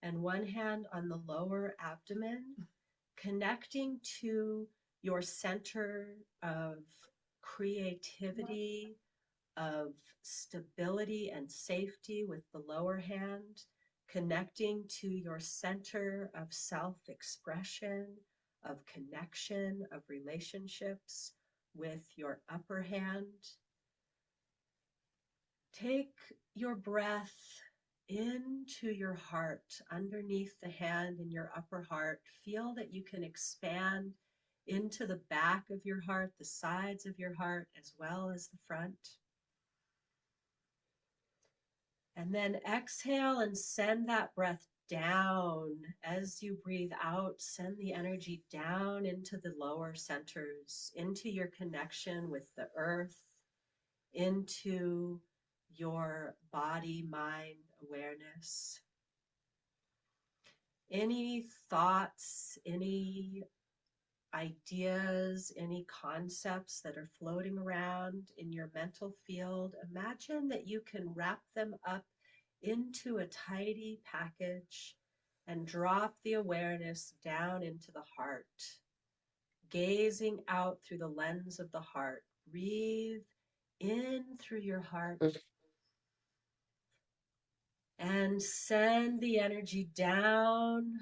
and one hand on the lower abdomen, connecting to your center of creativity, of stability and safety with the lower hand, connecting to your center of self-expression, of connection, of relationships with your upper hand. Take your breath into your heart, underneath the hand in your upper heart. Feel that you can expand into the back of your heart, the sides of your heart, as well as the front. And then exhale and send that breath down. As you breathe out, send the energy down into the lower centers, into your connection with the earth, into your body, mind awareness. Any thoughts, any ideas, any concepts that are floating around in your mental field, imagine that you can wrap them up into a tidy package and drop the awareness down into the heart, gazing out through the lens of the heart. Breathe in through your heart and send the energy down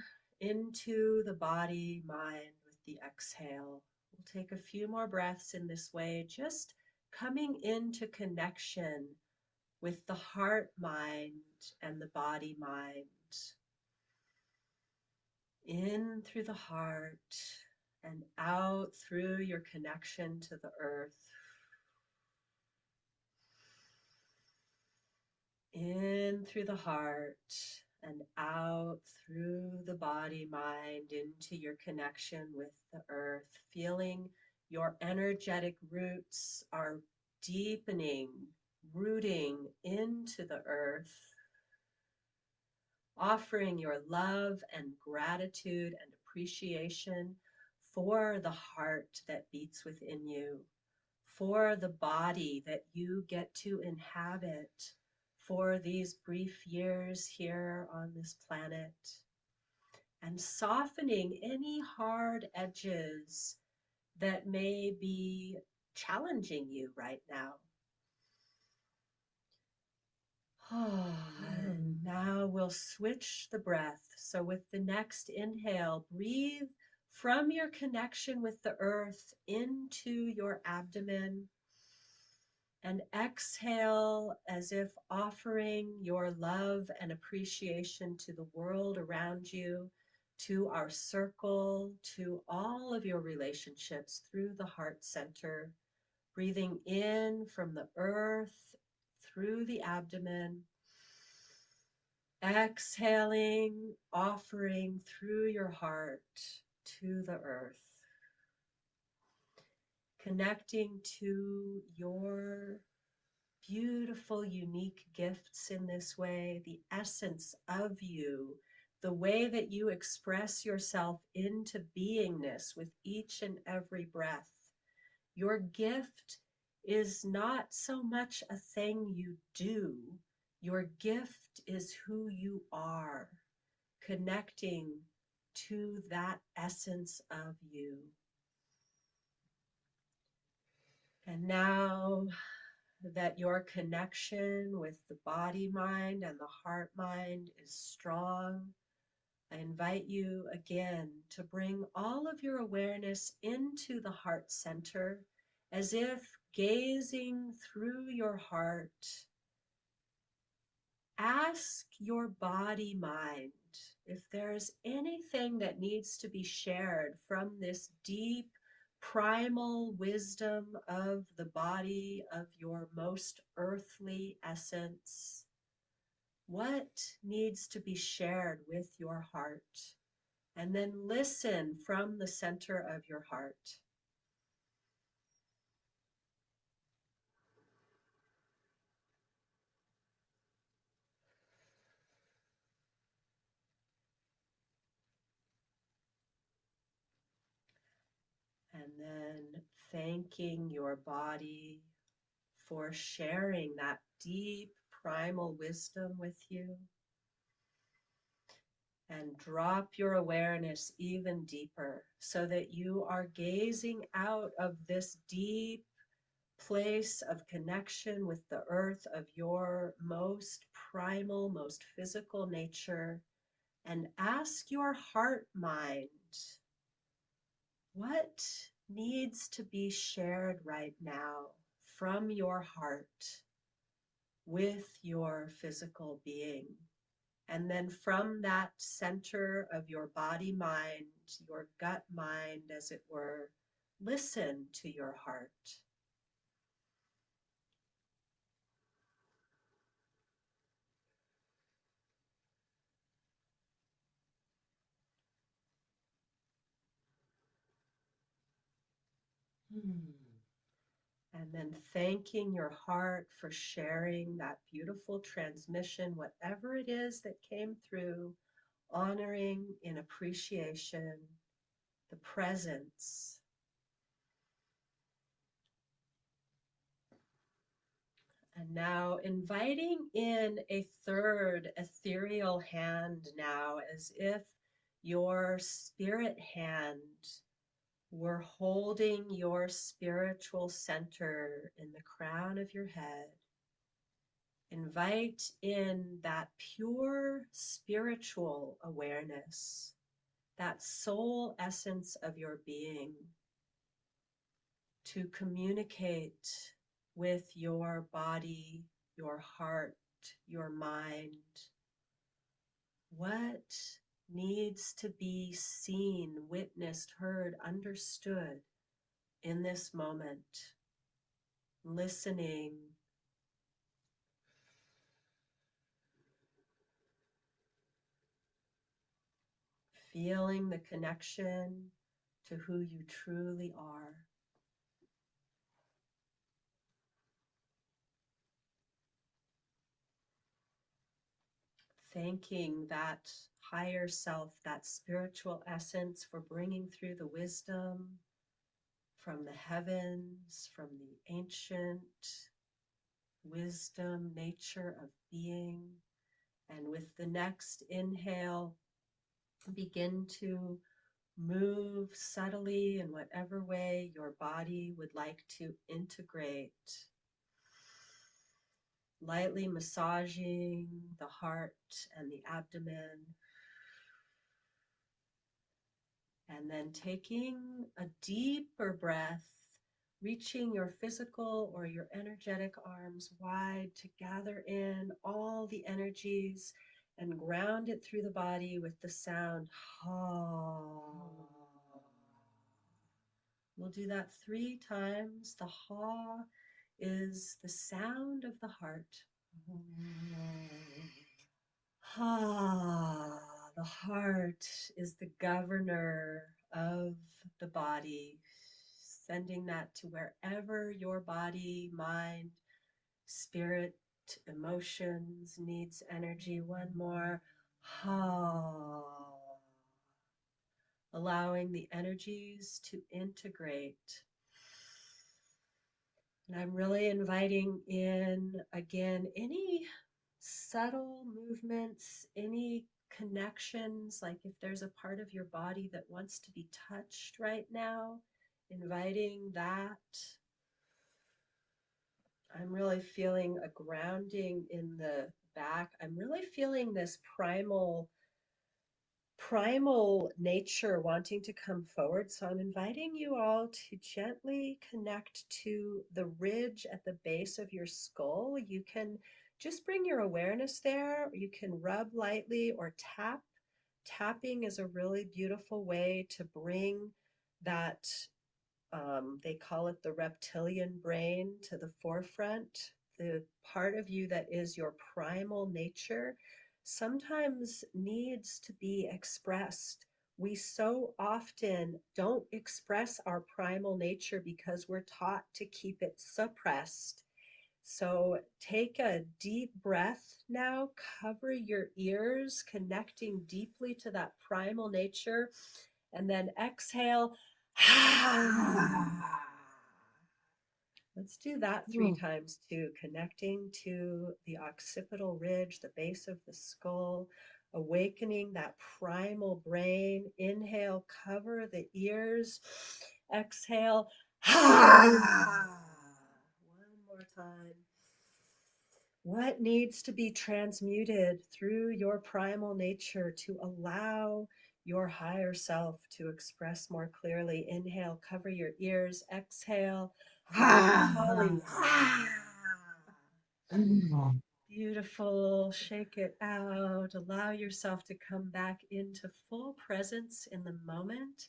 into the body, mind with the exhale. We'll take a few more breaths in this way, just coming into connection with the heart, mind, and the body, mind. In through the heart and out through your connection to the earth. In through the heart and out through the body, mind, into your connection with the earth, feeling your energetic roots are deepening, rooting into the earth, offering your love and gratitude and appreciation for the heart that beats within you, for the body that you get to inhabit for these brief years here on this planet, and softening any hard edges that may be challenging you right now. And now we'll switch the breath. So with the next inhale, breathe from your connection with the earth into your abdomen, and exhale as if offering your love and appreciation to the world around you, to our circle, to all of your relationships through the heart center. Breathing in from the earth through the abdomen Exhaling, offering through your heart to the earth, connecting to your beautiful, unique gifts in this way, the essence of you, the way that you express yourself into beingness with each and every breath. Your gift is not so much a thing you do, your gift is who you are, connecting to that essence of you. And now that your connection with the body mind and the heart mind is strong, I invite you again to bring all of your awareness into the heart center, as if gazing through your heart. Ask your body mind if there's anything that needs to be shared from this deep primal wisdom of the body, of your most earthly essence. What needs to be shared with your heart? And then listen from the center of your heart. And then thanking your body for sharing that deep primal wisdom with you. And drop your awareness even deeper so that you are gazing out of this deep place of connection with the earth of your most primal, most physical nature, and ask your heart mind, what needs to be shared right now from your heart with your physical being? And then from that center of your body mind, your gut mind, as it were, listen to your heart. And then thanking your heart for sharing that beautiful transmission, whatever it is that came through, honoring in appreciation the presence. And now inviting in a third ethereal hand now, as if your spirit hand were holding your spiritual center in the crown of your head. Invite in that pure spiritual awareness, that soul essence of your being, to communicate with your body, your heart, your mind. What needs to be seen, witnessed, heard, understood in this moment? Listening, feeling the connection to who you truly are. Thanking that higher self, that spiritual essence, for bringing through the wisdom from the heavens, from the ancient wisdom, nature of being. And with the next inhale, begin to move subtly in whatever way your body would like to integrate. Lightly massaging the heart and the abdomen. And then taking a deeper breath, reaching your physical or your energetic arms wide to gather in all the energies and ground it through the body with the sound ha. We'll do that 3 times. The ha is the sound of the heart. Ah, the heart is the governor of the body, sending that to wherever your body, mind, spirit, emotions needs energy. One more. Ah, allowing the energies to integrate. And I'm really inviting in again any subtle movements, any connections, like if there's a part of your body that wants to be touched right now, inviting that. I'm really feeling a grounding in the back. I'm really feeling this primal nature wanting to come forward. So I'm inviting you all to gently connect to the ridge at the base of your skull. You can just bring your awareness there. You can rub lightly or tap. Tapping is a really beautiful way to bring that they call it the reptilian brain to the forefront. The part of you that is your primal nature sometimes needs to be expressed. We so often don't express our primal nature because we're taught to keep it suppressed. So take a deep breath now, cover your ears, connecting deeply to that primal nature, and then exhale. Let's do that three times too, connecting to the occipital ridge, the base of the skull, awakening that primal brain. Inhale, cover the ears. Exhale. One more time. What needs to be transmuted through your primal nature to allow your higher self to express more clearly? Inhale, cover your ears. Exhale. Holly. Beautiful. Shake it out. Allow yourself to come back into full presence in the moment.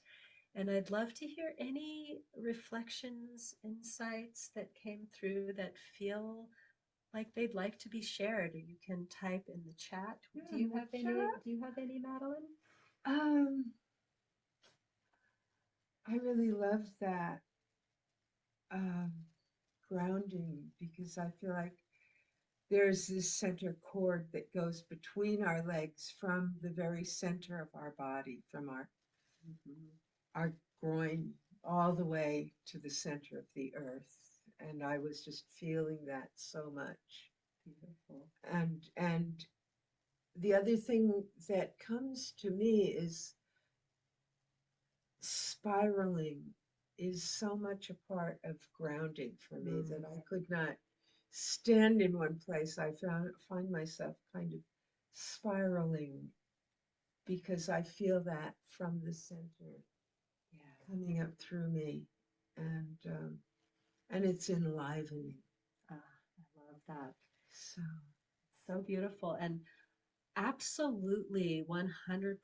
And I'd love to hear any reflections, insights that came through that feel like they'd like to be shared. Or you can type in the chat. Do you have any? Do you have any, Madeline? Um, I really love that grounding, because I feel like there's this center cord that goes between our legs from the very center of our body, from our groin all the way to the center of the earth. And I was just feeling that so much. Beautiful. And the other thing that comes to me is spiraling is so much a part of grounding for me that I could not stand in one place. I find myself kind of spiraling because I feel that from the center coming up through me, and it's enlivening. Ah, I love that. So So beautiful. And absolutely 100%.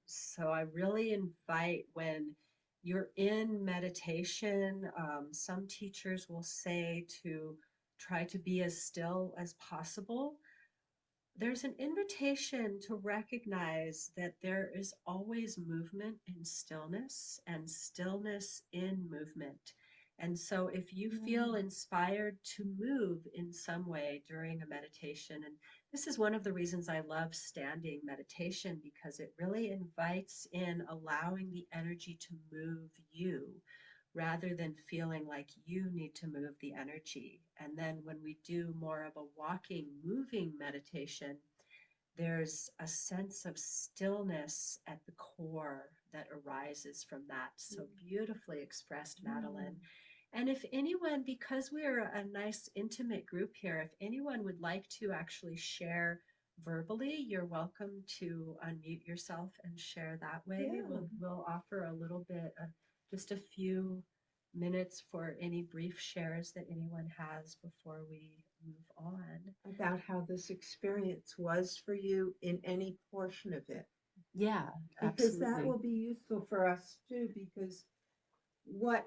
So I really invite when you're in meditation, some teachers will say to try to be as still as possible. There's an invitation to recognize that there is always movement in stillness and stillness in movement. And so, if you feel inspired to move in some way during a meditation, and this is one of the reasons I love standing meditation, because it really invites in allowing the energy to move you rather than feeling like you need to move the energy. And then when we do more of a walking, moving meditation, there's a sense of stillness at the core that arises from that. So beautifully expressed, Madeline. And if anyone, because we're a nice intimate group here, if anyone would like to actually share verbally, you're welcome to unmute yourself and share that way. We'll offer a little bit of just a few minutes for any brief shares that anyone has before we move on. about how this experience was for you in any portion of it. Yeah, Because that absolutely. will be useful for us too, because what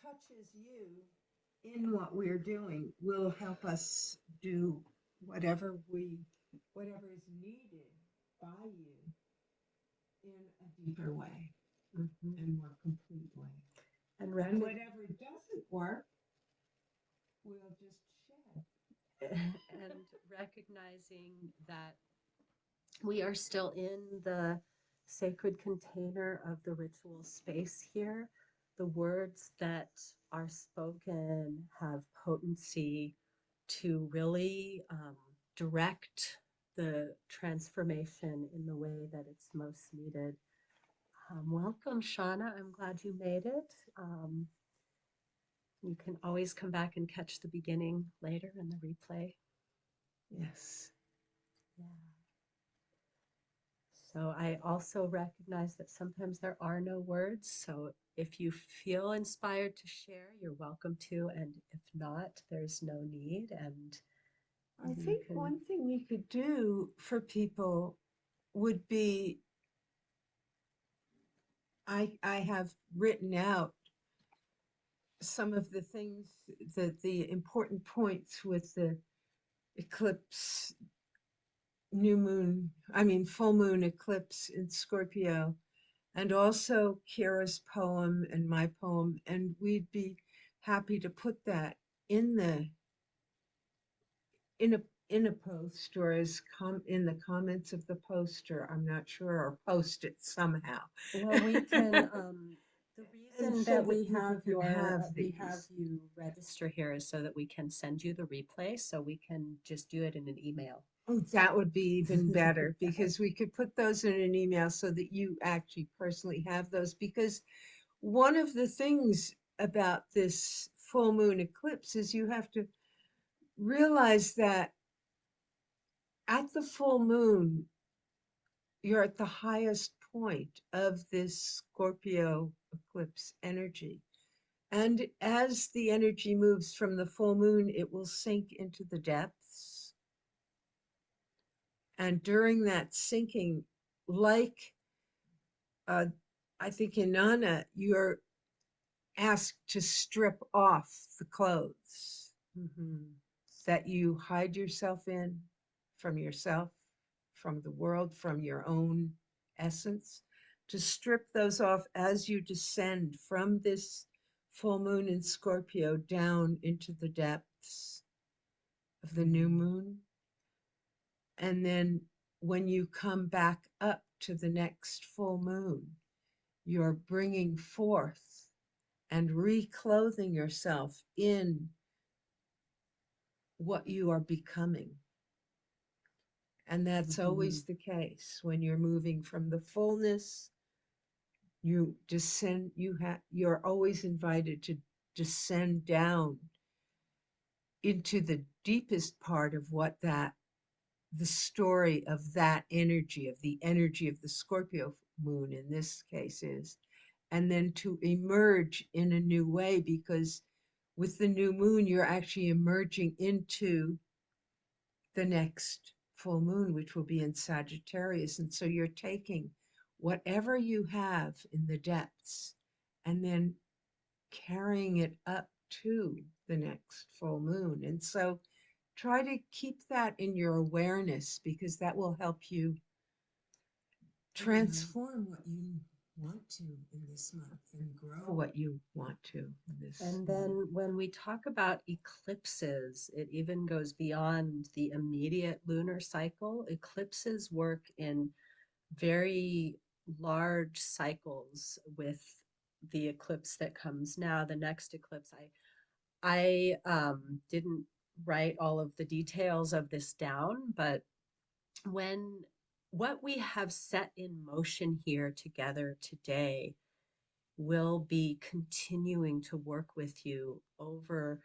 touches you in what we're doing will help us do whatever whatever is needed by you in a deeper way and more complete way. And And whatever doesn't work, we'll just shed. and recognizing that we are still in the sacred container of the ritual space here. The words that are spoken have potency to really direct the transformation in the way that it's most needed. Welcome, Shauna. I'm glad you made it. You can always come back and catch the beginning later in the replay. Yes. Yeah. So I also recognize that sometimes there are no words. So if you feel inspired to share, you're welcome to. And if not, there's no need. And I think one thing we could do for people would be I have written out some of the things that the important points with the eclipse, full moon eclipse in Scorpio, and also Kira's poem and my poem. And we'd be happy to put that in the in a post or in the comments of the poster. I'm not sure, or post it somehow. Well, we can. The reason so that we have these. you register here is so that we can send you the replay. So we can just do it in an email. Oh, that would be even better because we could put those in an email so that you actually personally have those. Because one of the things about this full moon eclipse is you have to realize that at the full moon, you're at the highest point of this Scorpio eclipse energy. And as the energy moves from the full moon, it will sink into the depths. And during that sinking, like I think in Nana, you're asked to strip off the clothes that you hide yourself in from yourself, from the world, from your own essence, to strip those off as you descend from this full moon in Scorpio down into the depths of the new moon. And then when you come back up to the next full moon, you're bringing forth and reclothing yourself in what you are becoming. And that's always the case when you're moving from the fullness. You descend. You're always invited to descend down into the deepest part of what the story of that energy, of the energy of the Scorpio moon in this case is, and then to emerge in a new way, because with the new moon, you're actually emerging into the next full moon, which will be in Sagittarius. And so you're taking whatever you have in the depths and then carrying it up to the next full moon. And so try to keep that in your awareness, because that will help you transform what you want to in this month and grow what you want to in this. And then when we talk about eclipses, it even goes beyond the immediate lunar cycle. Eclipses work in very large cycles with the eclipse that comes now, the next eclipse. I didn't write all of the details of this down, but what we have set in motion here together today will be continuing to work with you over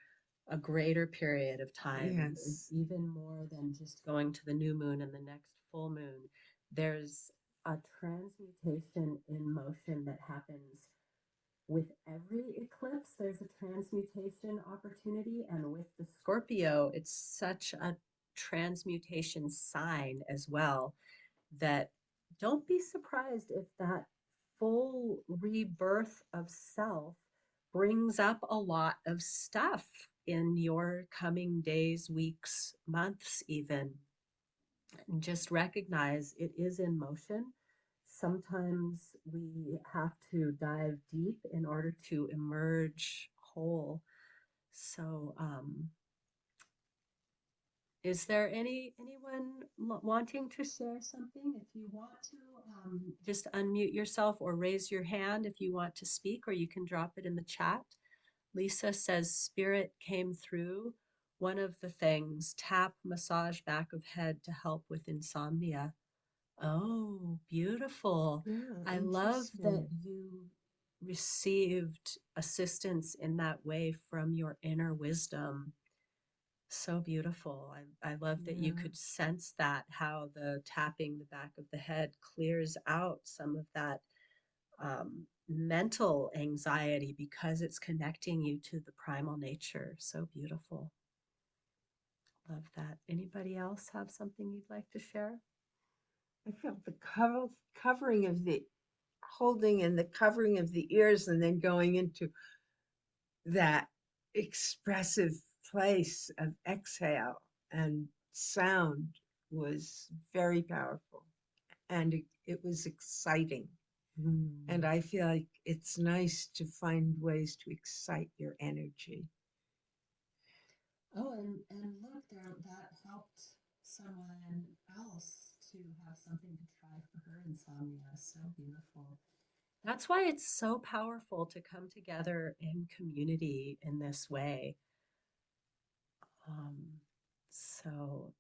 a greater period of time, Yes. even more than just going to the new moon and the next full moon. There's a transmutation in motion that happens with every eclipse. There's a transmutation opportunity, and with the Scorpio, it's such a transmutation sign as well, that don't be surprised if that full rebirth of self brings up a lot of stuff in your coming days, weeks, months, even. And just recognize it is in motion. Sometimes we have to dive deep in order to emerge whole. So, is there anyone wanting to share something? If you want to, just unmute yourself or raise your hand if you want to speak, or you can drop it in the chat. Lisa says spirit came through. One of the things, tap, massage back of head to help with insomnia. Oh, beautiful. Yeah, I love that interesting. you received assistance in that way from your inner wisdom. So beautiful. I love that you Yeah. could sense that, how the tapping the back of the head clears out some of that mental anxiety because it's connecting you to the primal nature. So beautiful. Love that. Anybody else have something you'd like to share? I felt the covering of the holding and the covering of the ears, and then going into that expressive place of exhale and sound was very powerful, and it was exciting. And Mm. I feel like it's nice to find ways to excite your energy. Oh, and look, there that helped someone else to have something to try for her insomnia. So beautiful. That's why it's so powerful to come together in community in this way. So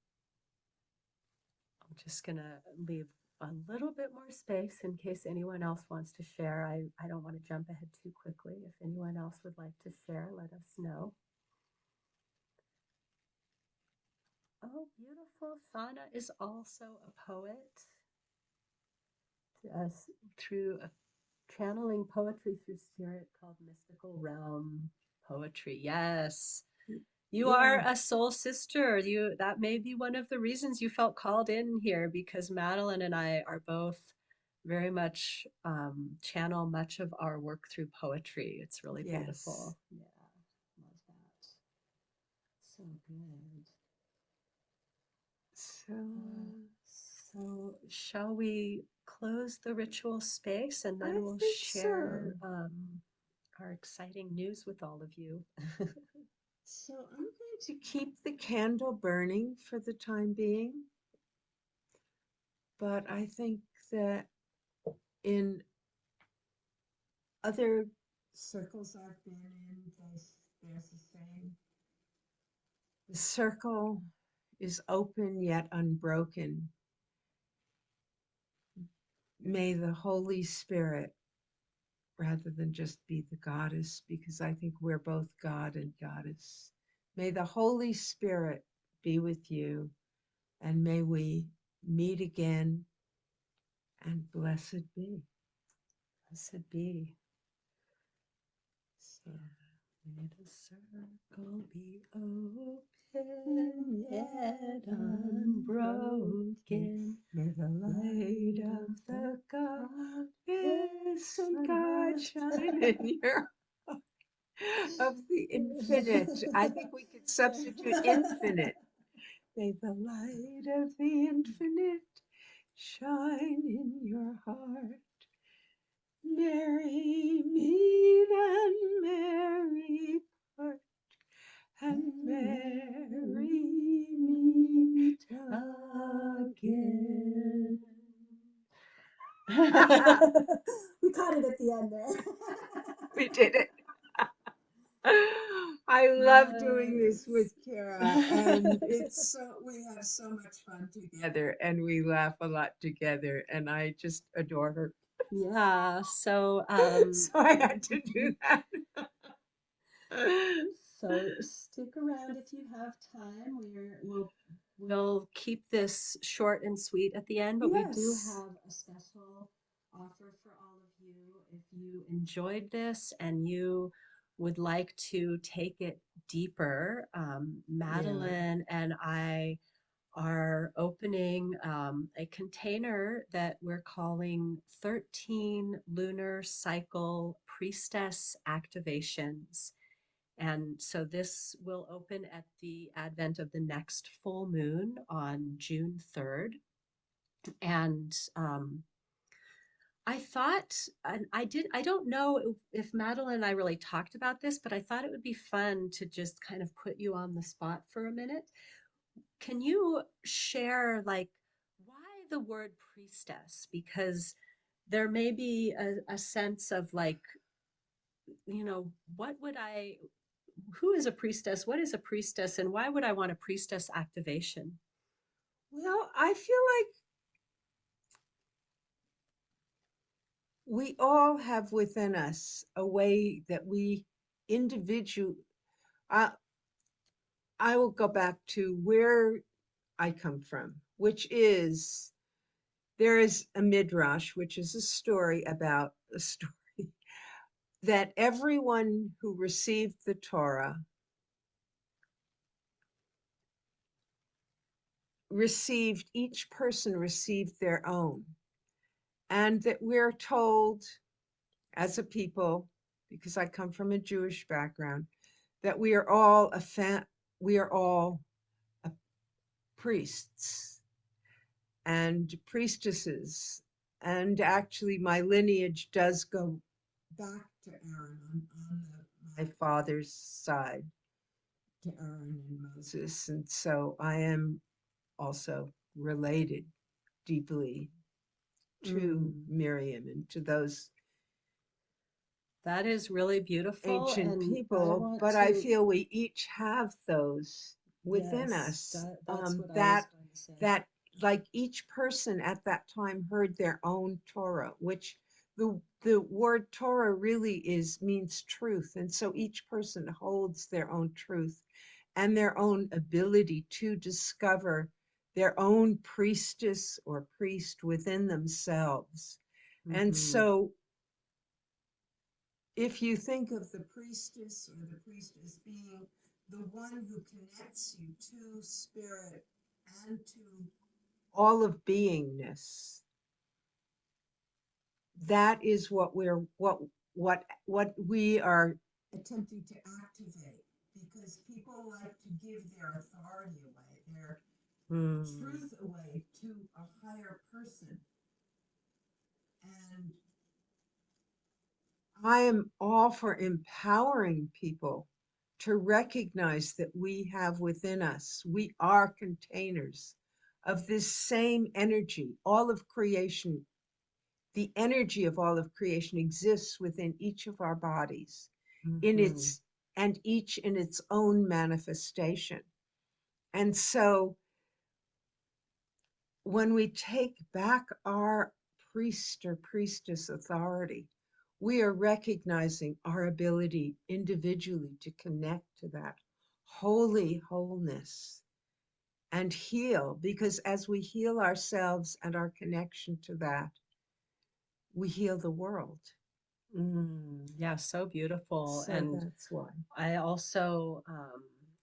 I'm just gonna leave a little bit more space in case anyone else wants to share. I don't want to jump ahead too quickly. If anyone else would like to share, let us know. Oh, beautiful. Sana is also a poet. Us through a channeling poetry through spirit called Mystical Realm Poetry. Yes. You are Yeah, a soul sister. You that may be one of the reasons you felt called in here because Madeline and I are both very much channel much of our work through poetry. It's really yes. beautiful. Yeah, love that. So good. So So shall we close the ritual space and I then we'll think so. share our exciting news with all of you. So I'm going to keep the candle burning for the time being, but I think that in other circles I've been in, there's the same. The circle is open yet unbroken. May the Holy Spirit, rather than just be the goddess, because I think we're both God and goddess, may the Holy Spirit be with you, and may we meet again, and blessed be. Blessed be. So, May the circle be open yet unbroken. may the light of the goddess and God shine in your of the infinite. I think we could substitute infinite. May the light of the infinite shine in your heart. Merry meet and merry part, and merry meet again. We caught it at the end there. We did it. I love doing this with Kara, and it's so we have so much fun together, and we laugh a lot together, and I just adore her. Yeah, so So I had to do that. so stick around if you have time. We'll keep this short and sweet at the end, but we do Yes. have a special offer for all of you. If you enjoyed this and you would like to take it deeper, Yeah. Madeline and I are opening a container that we're calling 13 Lunar Cycle Priestess Activations. And so this will open at the advent of the next full moon on June 3rd. And I thought, and I don't know if Madeline and I really talked about this, but I thought it would be fun to just kind of put you on the spot for a minute. Can you share, like, why the word priestess? Because there may be a sense of like, what would who is a priestess? What is a priestess? And why would I want a priestess activation? Well, I feel like we all have within us a way that we individual. I, I will go back to where I come from, which is there is a midrash, which is a story about a story that everyone who received the Torah each person received their own. And that we're told as a people, because I come from a Jewish background, that we are all we are all priests and priestesses. And actually, my lineage does go back to Aaron my father's side, to Aaron and Moses. And so I am also related deeply to Miriam and to those That is really beautiful. ancient And I people, want but I to, feel we each have those within yes, us. that's what I was That going to say. that like each person at that time heard their own Torah, which the word Torah really is means truth, and so each person holds their own truth and their own ability to discover their own priestess or priest within themselves. And Mm-hmm. so if you think of the priestess or the priest as being the one who connects you to spirit and to all of beingness, that is what we are attempting to activate, because people like to give their authority away, their truth away to a higher person. And I am all for empowering people to recognize that we have within us, we are containers of this same energy. All of creation, the energy of all of creation exists within each of our bodies in Mm-hmm. its and each in its own manifestation. And so when we take back our priest or priestess authority, we are recognizing our ability individually to connect to that holy wholeness and heal, because as we heal ourselves and our connection to that, we heal the world. Yeah, so beautiful. So And that's why. I also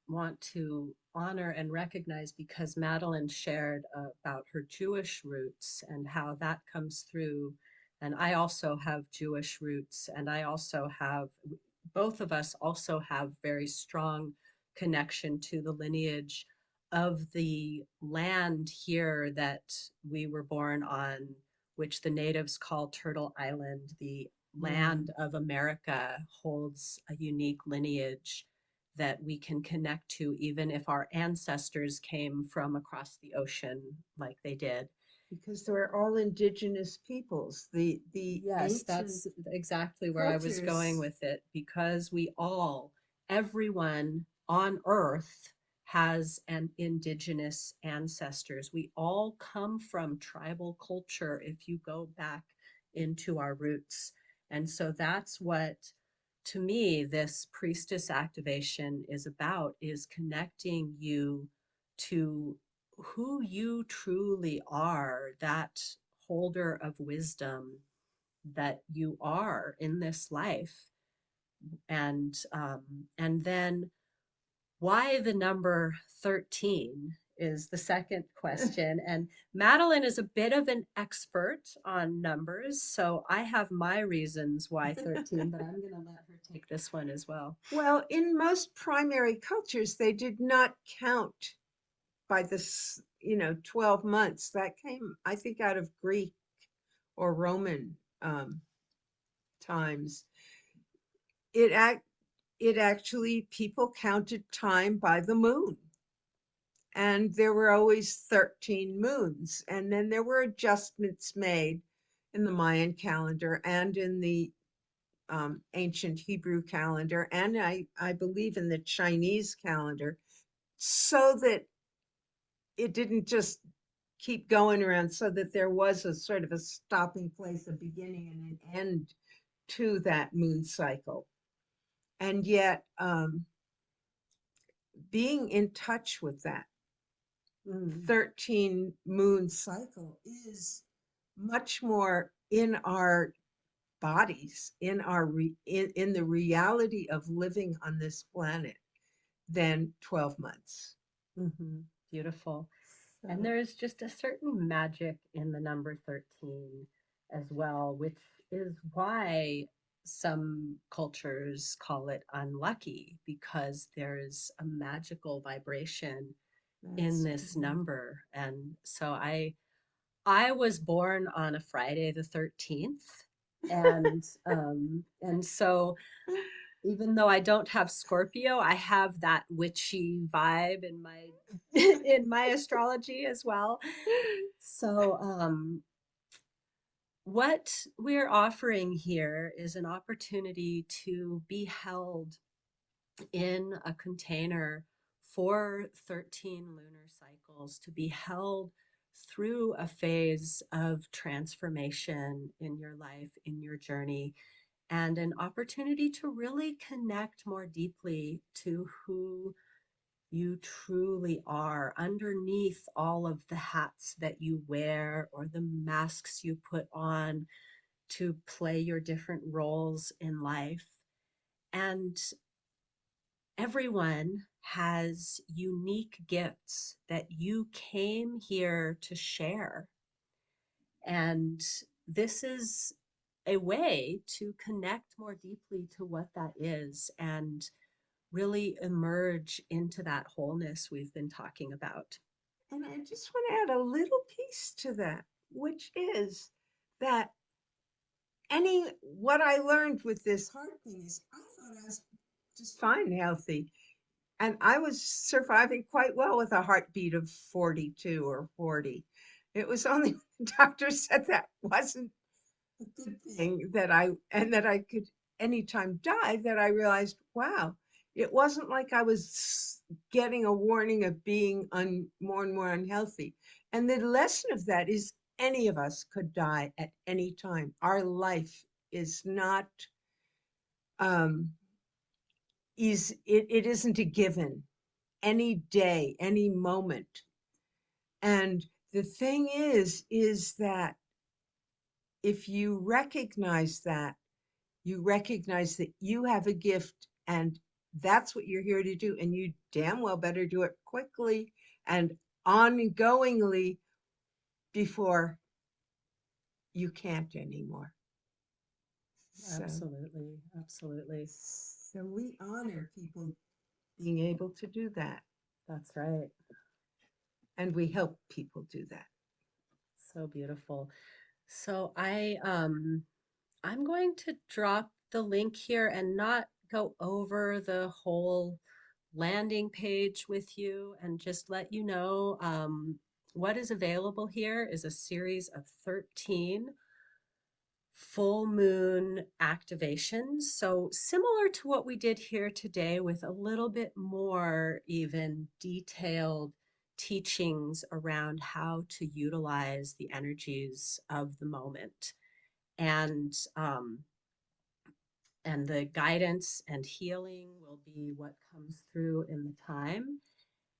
want to honor and recognize, because Madeline shared about her Jewish roots and how that comes through. And I also have Jewish roots, and both of us also have very strong connection to the lineage of the land here that we were born on, which the natives call Turtle Island. The land of America holds a unique lineage that we can connect to, even if our ancestors came from across the ocean like they did. Because they're all indigenous peoples. The Yes, ancient that's exactly where I was going cultures, with it, because everyone on Earth has an indigenous ancestors. We all come from tribal culture if you go back into our roots. And so that's what, to me, this priestess activation is about, is connecting you to who you truly are, that holder of wisdom that you are in this life. And then why the number 13 is the second question. And Madeline is a bit of an expert on numbers, so I have my reasons why 13, but I'm going to let her take this one as well. Well, in most primary cultures, they did not count by this, 12 months. That came, I think, out of Greek or Roman times. It actually, people counted time by the moon. And there were always 13 moons. And then there were adjustments made in the Mayan calendar and in the ancient Hebrew calendar, and I believe in the Chinese calendar, so that it didn't just keep going around, so that there was a sort of a stopping place, a beginning and an end to that moon cycle. And yet, being in touch with that 13 moon cycle is much more in our bodies, in in the reality of living on this planet than 12 months. Beautiful. And there's just a certain magic in the number 13 as well, which is why some cultures call it unlucky, because there's a magical vibration in this number. And so I was born on a Friday the 13th. And so even though I don't have Scorpio, I have that witchy vibe in my in my astrology as well. So what we're offering here is an opportunity to be held in a container for 13 lunar cycles, to be held through a phase of transformation in your life, in your journey, and an opportunity to really connect more deeply to who you truly are underneath all of the hats that you wear or the masks you put on to play your different roles in life. And everyone has unique gifts that you came here to share. And this is a way to connect more deeply to what that is and really emerge into that wholeness we've been talking about. And I just want to add a little piece to that, which is that what I learned with this heart thing is I thought I was just fine, healthy. And I was surviving quite well with a heartbeat of 42 or 40. It was only when the doctor said that wasn't a good thing, that I could anytime die, that I realized, wow, it wasn't like I was getting a warning of being more and more unhealthy. And the lesson of that is any of us could die at any time. Our life is not it isn't a given. Any day, any moment. And the thing is that if you recognize that, you recognize that you have a gift and that's what you're here to do. And you damn well better do it quickly and ongoingly before you can't anymore. Absolutely. Absolutely. So we honor people being able to do that. That's right. And we help people do that. So beautiful. So I'm going to drop the link here and not go over the whole landing page with you, and just let you know what is available here is a series of 13 full moon activations. So similar to what we did here today, with a little bit more even detailed teachings around how to utilize the energies of the moment. And the guidance and healing will be what comes through in the time.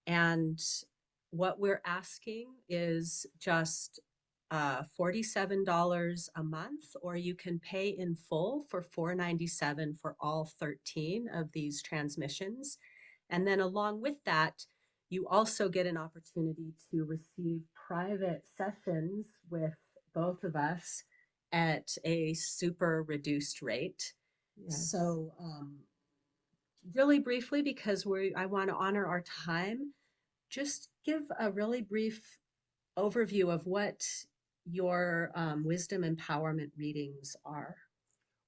And what we're asking is just $47 a month, or you can pay in full for $497 for all 13 of these transmissions. And then along with that, you also get an opportunity to receive private sessions with both of us at a super reduced rate. Yes. So, really briefly, because I want to honor our time, just give a really brief overview of what your wisdom empowerment readings are.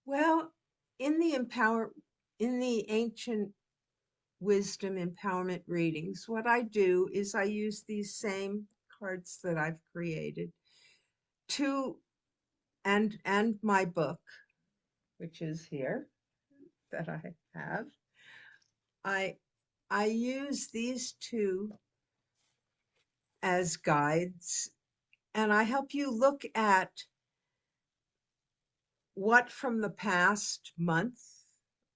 Well, in the ancient wisdom empowerment readings, what I do is I use these same cards that I've created to and my book, which is here that I have. I I use these two as guides, and I help you look at what from the past month.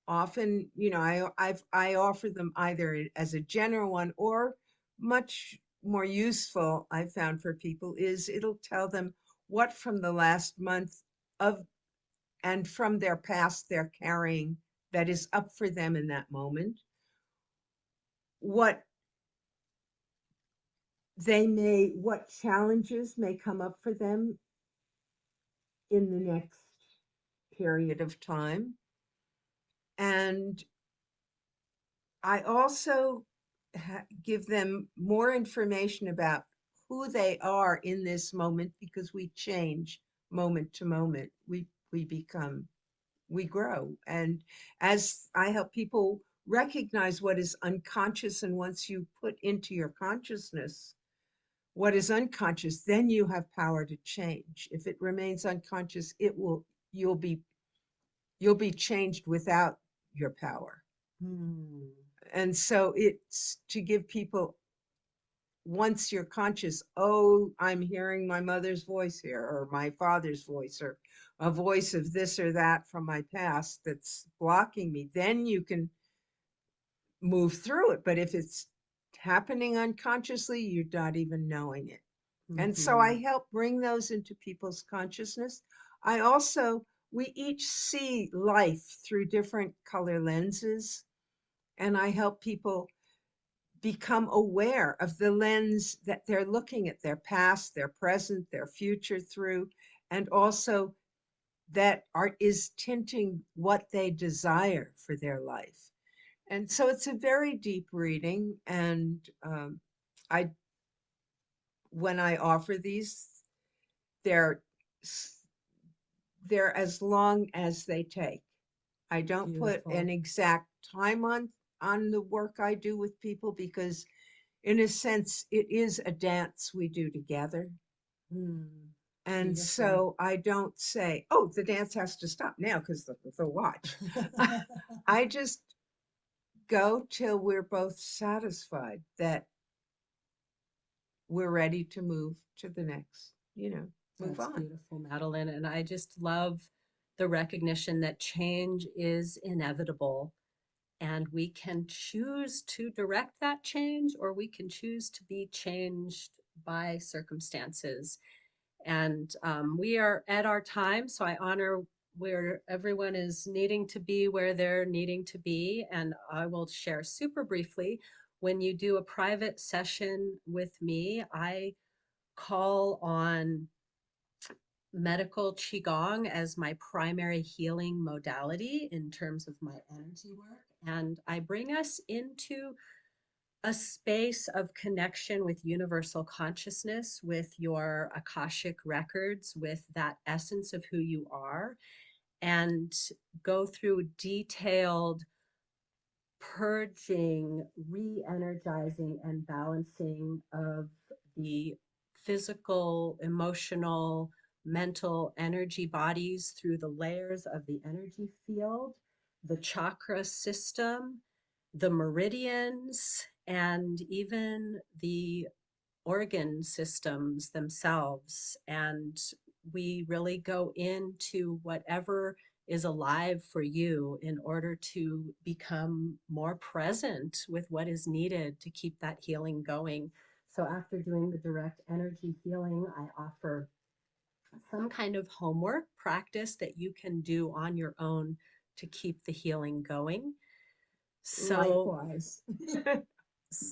Often, I offer them either as a general one, or much more useful I found for people is it'll tell them what from the last month of and from their past they're carrying that is up for them in that moment. What what challenges may come up for them in the next period of time. And I also give them more information about who they are in this moment, because we change moment to moment. We grow. And as I help people recognize what is unconscious, and once you put into your consciousness what is unconscious, then you have power to change. If it remains unconscious, you'll be changed without your power. Hmm. And so it's to give people, once you're conscious, oh, I'm hearing my mother's voice here, or my father's voice, or a voice of this or that from my past that's blocking me, then you can move through it. But if it's happening unconsciously, you're not even knowing it. And so I help bring those into people's consciousness. I also, we each see life through different color lenses, and I help people become aware of the lens that they're looking at their past, their present, their future through, and also that art is tinting what they desire for their life. And so it's a very deep reading. And I, when I offer these, they're they're as long as they take. I don't put an exact time on the work I do with people, because in a sense it is a dance we do together. And Beautiful. so I don't say, oh, the dance has to stop now because the watch. I just go till we're both satisfied that we're ready to move to the next, move That's on. beautiful, Madeline. And I just love the recognition that change is inevitable, and we can choose to direct that change, or we can choose to be changed by circumstances. And we are at our time, so I honor where everyone is needing to be, where they're needing to be. And I will share super briefly, when you do a private session with me, I call on medical qigong as my primary healing modality in terms of my energy work. And I bring us into a space of connection with universal consciousness, with your Akashic records, with that essence of who you are, and go through detailed purging, re-energizing, and balancing of the physical, emotional, mental energy bodies through the layers of the energy field, the chakra system, the meridians, and even the organ systems themselves. And we really go into whatever is alive for you in order to become more present with what is needed to keep that healing going. So after doing the direct energy healing, I offer some kind of homework practice that you can do on your own to keep the healing going. So likewise.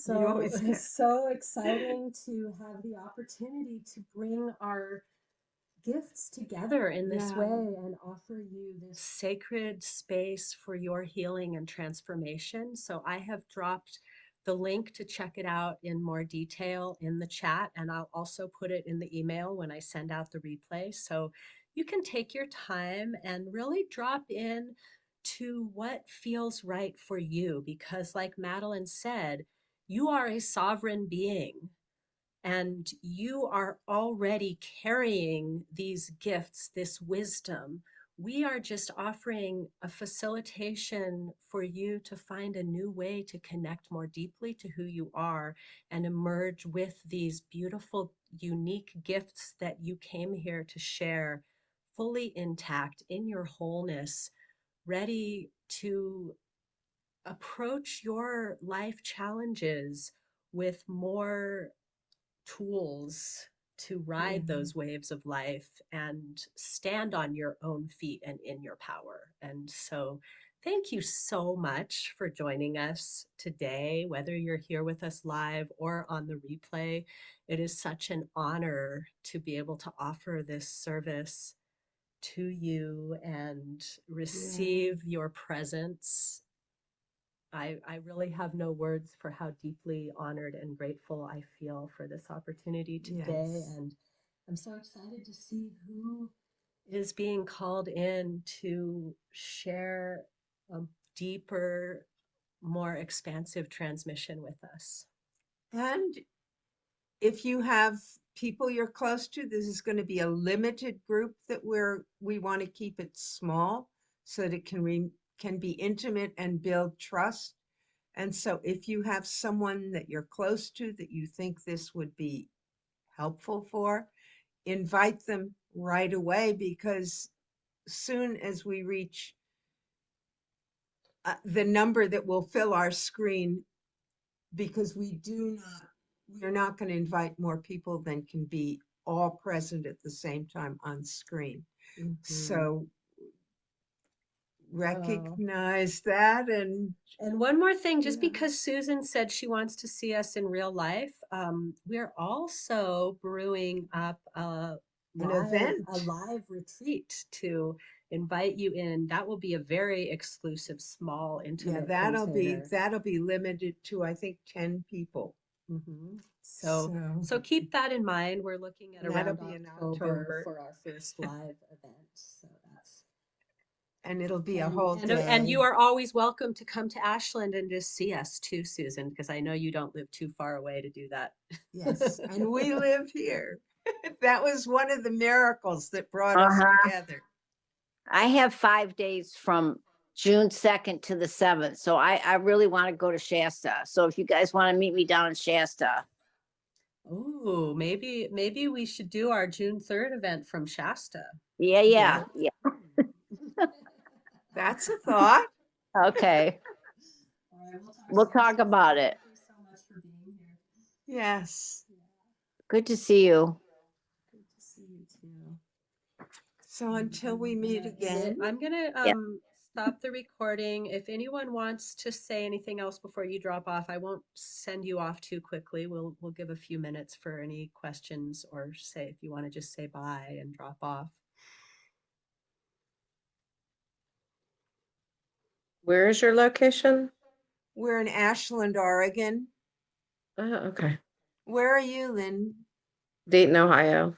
You always can. so exciting to have the opportunity to bring our gifts together in this Yeah. way and offer you this sacred space for your healing and transformation. So I have dropped the link to check it out in more detail in the chat, and I'll also put it in the email when I send out the replay. So you can take your time and really drop in to what feels right for you, because like Madeline said, you are a sovereign being and you are already carrying these gifts, this wisdom. We are just offering a facilitation for you to find a new way to connect more deeply to who you are and emerge with these beautiful, unique gifts that you came here to share, fully intact in your wholeness, ready to approach your life challenges with more tools to ride those waves of life and stand on your own feet and in your power. And so, thank you so much for joining us today, whether you're here with us live or on the replay. It is such an honor to be able to offer this service to you and receive your presence. I really have no words for how deeply honored and grateful I feel for this opportunity today. Yes. And I'm so excited to see who is being called in to share a deeper, more expansive transmission with us. And if you have people you're close to, this is going to be a limited group that we want to keep it small so that it can be intimate and build trust. And so if you have someone that you're close to that you think this would be helpful for, invite them right away, because soon as we reach the number that will fill our screen, because we're not going to invite more people than can be all present at the same time on screen. So recognize that. And one more thing, just because Susan said she wants to see us in real life, we're also brewing up a live retreat to invite you in. That will be a very exclusive, small, intimate container. That'll be limited to, I think, 10 people. So keep that in mind. We're looking at around that'll be in October for our first live event. So that's and it'll be a whole day. And you are always welcome to come to Ashland and just see us too, Susan, because I know you don't live too far away to do that. Yes, and we live here. That was one of the miracles that brought us together. I have 5 days from June 2nd to the 7th. So I really want to go to Shasta. So if you guys want to meet me down in Shasta. Oh, maybe we should do our June 3rd event from Shasta. Yeah. That's a thought. Okay. We'll talk about it. Thank you so much for being here. Yes. Good to see you. Good to see you too. So until we meet again, I'm gonna stop the recording. If anyone wants to say anything else before you drop off, I won't send you off too quickly. We'll give a few minutes for any questions, or say if you want to just say bye and drop off. Where is your location? we're in Ashland, Oregon. Oh, okay. Where are you, Lynn? Dayton, Ohio.